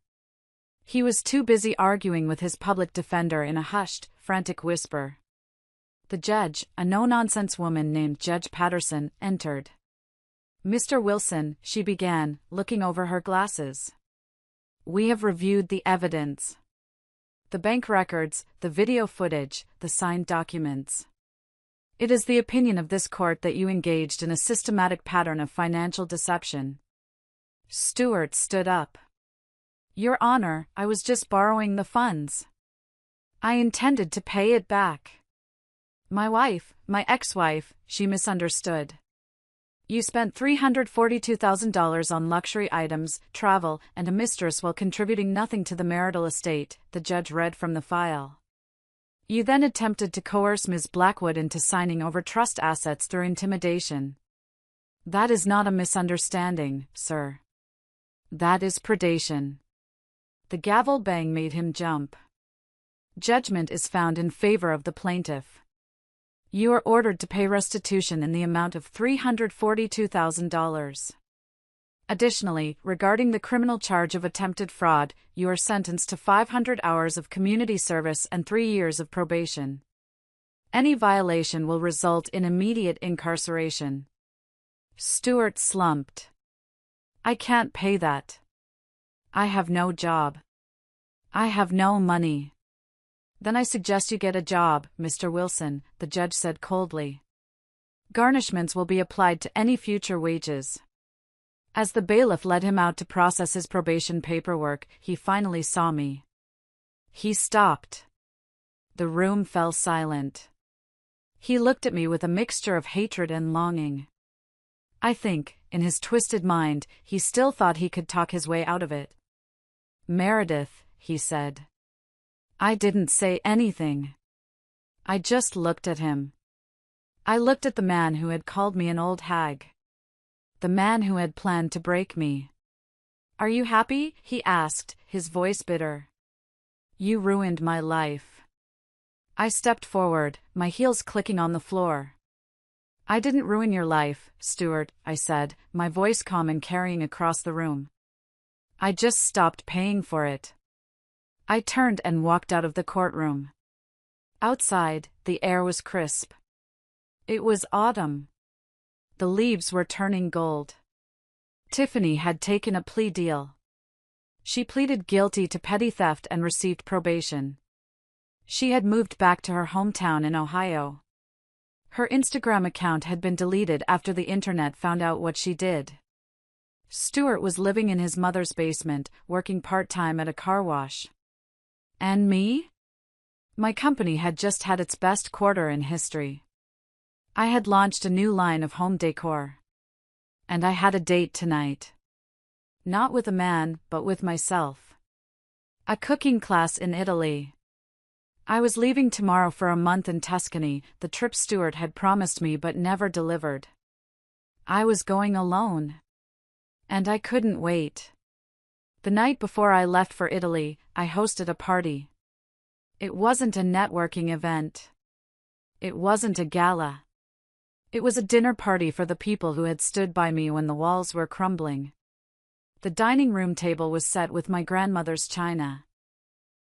He was too busy arguing with his public defender in a hushed, frantic whisper. The judge, a no-nonsense woman named Judge Patterson, entered. Mr. Wilson, she began, looking over her glasses. We have reviewed the evidence. The bank records, the video footage, the signed documents. It is the opinion of this court that you engaged in a systematic pattern of financial deception. Stuart stood up. Your Honor, I was just borrowing the funds. I intended to pay it back. My wife, my ex-wife, she misunderstood. You spent $342,000 on luxury items, travel, and a mistress while contributing nothing to the marital estate, the judge read from the file. You then attempted to coerce Ms. Blackwood into signing over trust assets through intimidation. That is not a misunderstanding, sir. That is predation. The gavel bang made him jump. Judgment is found in favor of the plaintiff. You are ordered to pay restitution in the amount of $342,000. Additionally, regarding the criminal charge of attempted fraud, you are sentenced to 500 hours of community service and 3 years of probation. Any violation will result in immediate incarceration. Stuart slumped. I can't pay that. I have no job. I have no money. Then I suggest you get a job, Mr. Wilson, the judge said coldly. Garnishments will be applied to any future wages. As the bailiff led him out to process his probation paperwork, he finally saw me. He stopped. The room fell silent. He looked at me with a mixture of hatred and longing. I think, in his twisted mind, he still thought he could talk his way out of it. Meredith, he said. I didn't say anything. I just looked at him. I looked at the man who had called me an old hag. The man who had planned to break me. Are you happy? He asked, his voice bitter. You ruined my life. I stepped forward, my heels clicking on the floor. I didn't ruin your life, Stuart, I said, my voice calm and carrying across the room. I just stopped paying for it. I turned and walked out of the courtroom. Outside, the air was crisp. It was autumn. The leaves were turning gold. Tiffany had taken a plea deal. She pleaded guilty to petty theft and received probation. She had moved back to her hometown in Ohio. Her Instagram account had been deleted after the internet found out what she did. Stuart was living in his mother's basement, working part-time at a car wash. And me? My company had just had its best quarter in history. I had launched a new line of home decor. And I had a date tonight. Not with a man, but with myself. A cooking class in Italy. I was leaving tomorrow for a month in Tuscany, the trip Stuart had promised me but never delivered. I was going alone. And I couldn't wait. The night before I left for Italy, I hosted a party. It wasn't a networking event. It wasn't a gala. It was a dinner party for the people who had stood by me when the walls were crumbling. The dining room table was set with my grandmother's china.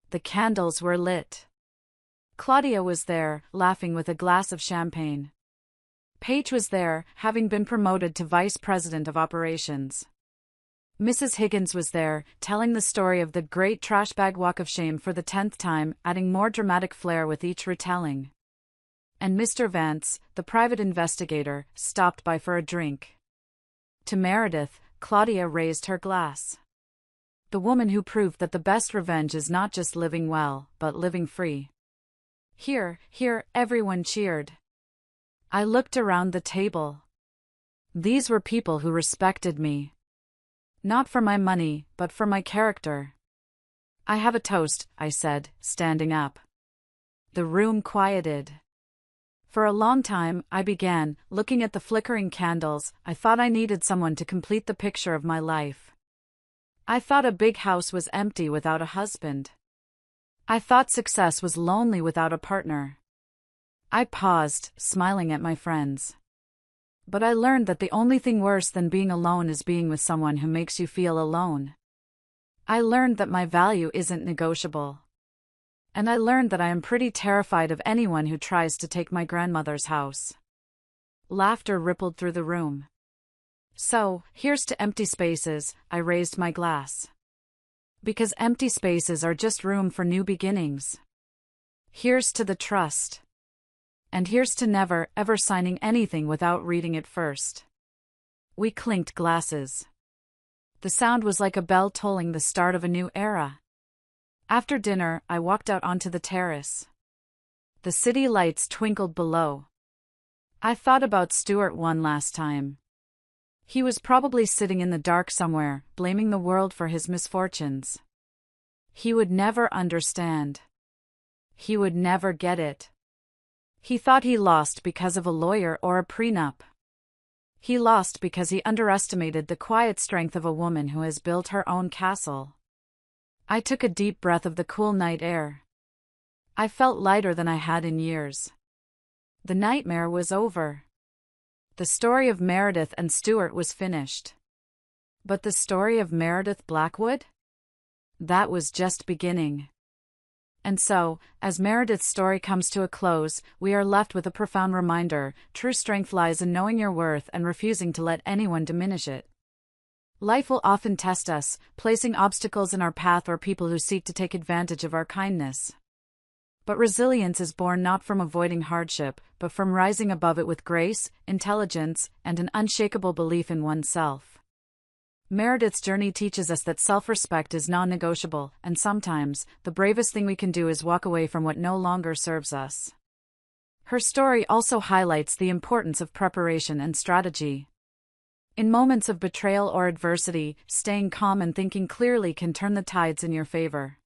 The candles were lit. Claudia was there, laughing with a glass of champagne. Paige was there, having been promoted to vice president of operations. Mrs. Higgins was there, telling the story of the great trash bag walk of shame for the 10th time, adding more dramatic flair with each retelling. And Mr. Vance, the private investigator, stopped by for a drink. To Meredith, Claudia raised her glass. The woman who proved that the best revenge is not just living well, but living free. Here, everyone cheered. I looked around the table. These were people who respected me. Not for my money, but for my character. I have a toast, I said, standing up. The room quieted. For a long time, I began, looking at the flickering candles. I thought I needed someone to complete the picture of my life. I thought a big house was empty without a husband. I thought success was lonely without a partner. I paused, smiling at my friends. But I learned that the only thing worse than being alone is being with someone who makes you feel alone. I learned that my value isn't negotiable. And I learned that I am pretty terrified of anyone who tries to take my grandmother's house. Laughter rippled through the room. So, here's to empty spaces, I raised my glass. Because empty spaces are just room for new beginnings. Here's to the trust. And here's to never, ever signing anything without reading it first. We clinked glasses. The sound was like a bell tolling the start of a new era. After dinner, I walked out onto the terrace. The city lights twinkled below. I thought about Stuart one last time. He was probably sitting in the dark somewhere, blaming the world for his misfortunes. He would never understand. He would never get it. He thought he lost because of a lawyer or a prenup. He lost because he underestimated the quiet strength of a woman who has built her own castle. I took a deep breath of the cool night air. I felt lighter than I had in years. The nightmare was over. The story of Meredith and Stuart was finished. But the story of Meredith Blackwood? That was just beginning. And so, as Meredith's story comes to a close, we are left with a profound reminder: true strength lies in knowing your worth and refusing to let anyone diminish it. Life will often test us, placing obstacles in our path or people who seek to take advantage of our kindness. But resilience is born not from avoiding hardship, but from rising above it with grace, intelligence, and an unshakable belief in oneself. Meredith's journey teaches us that self-respect is non-negotiable, and sometimes, the bravest thing we can do is walk away from what no longer serves us. Her story also highlights the importance of preparation and strategy. In moments of betrayal or adversity, staying calm and thinking clearly can turn the tides in your favor.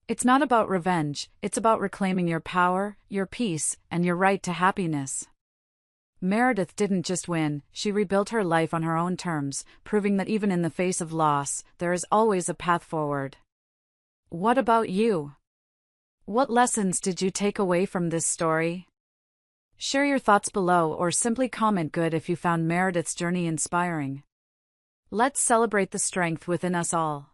It's not about revenge, it's about reclaiming your power, your peace, and your right to happiness. Meredith didn't just win, she rebuilt her life on her own terms, proving that even in the face of loss, there is always a path forward. What about you? What lessons did you take away from this story? Share your thoughts below or simply comment good if you found Meredith's journey inspiring. Let's celebrate the strength within us all.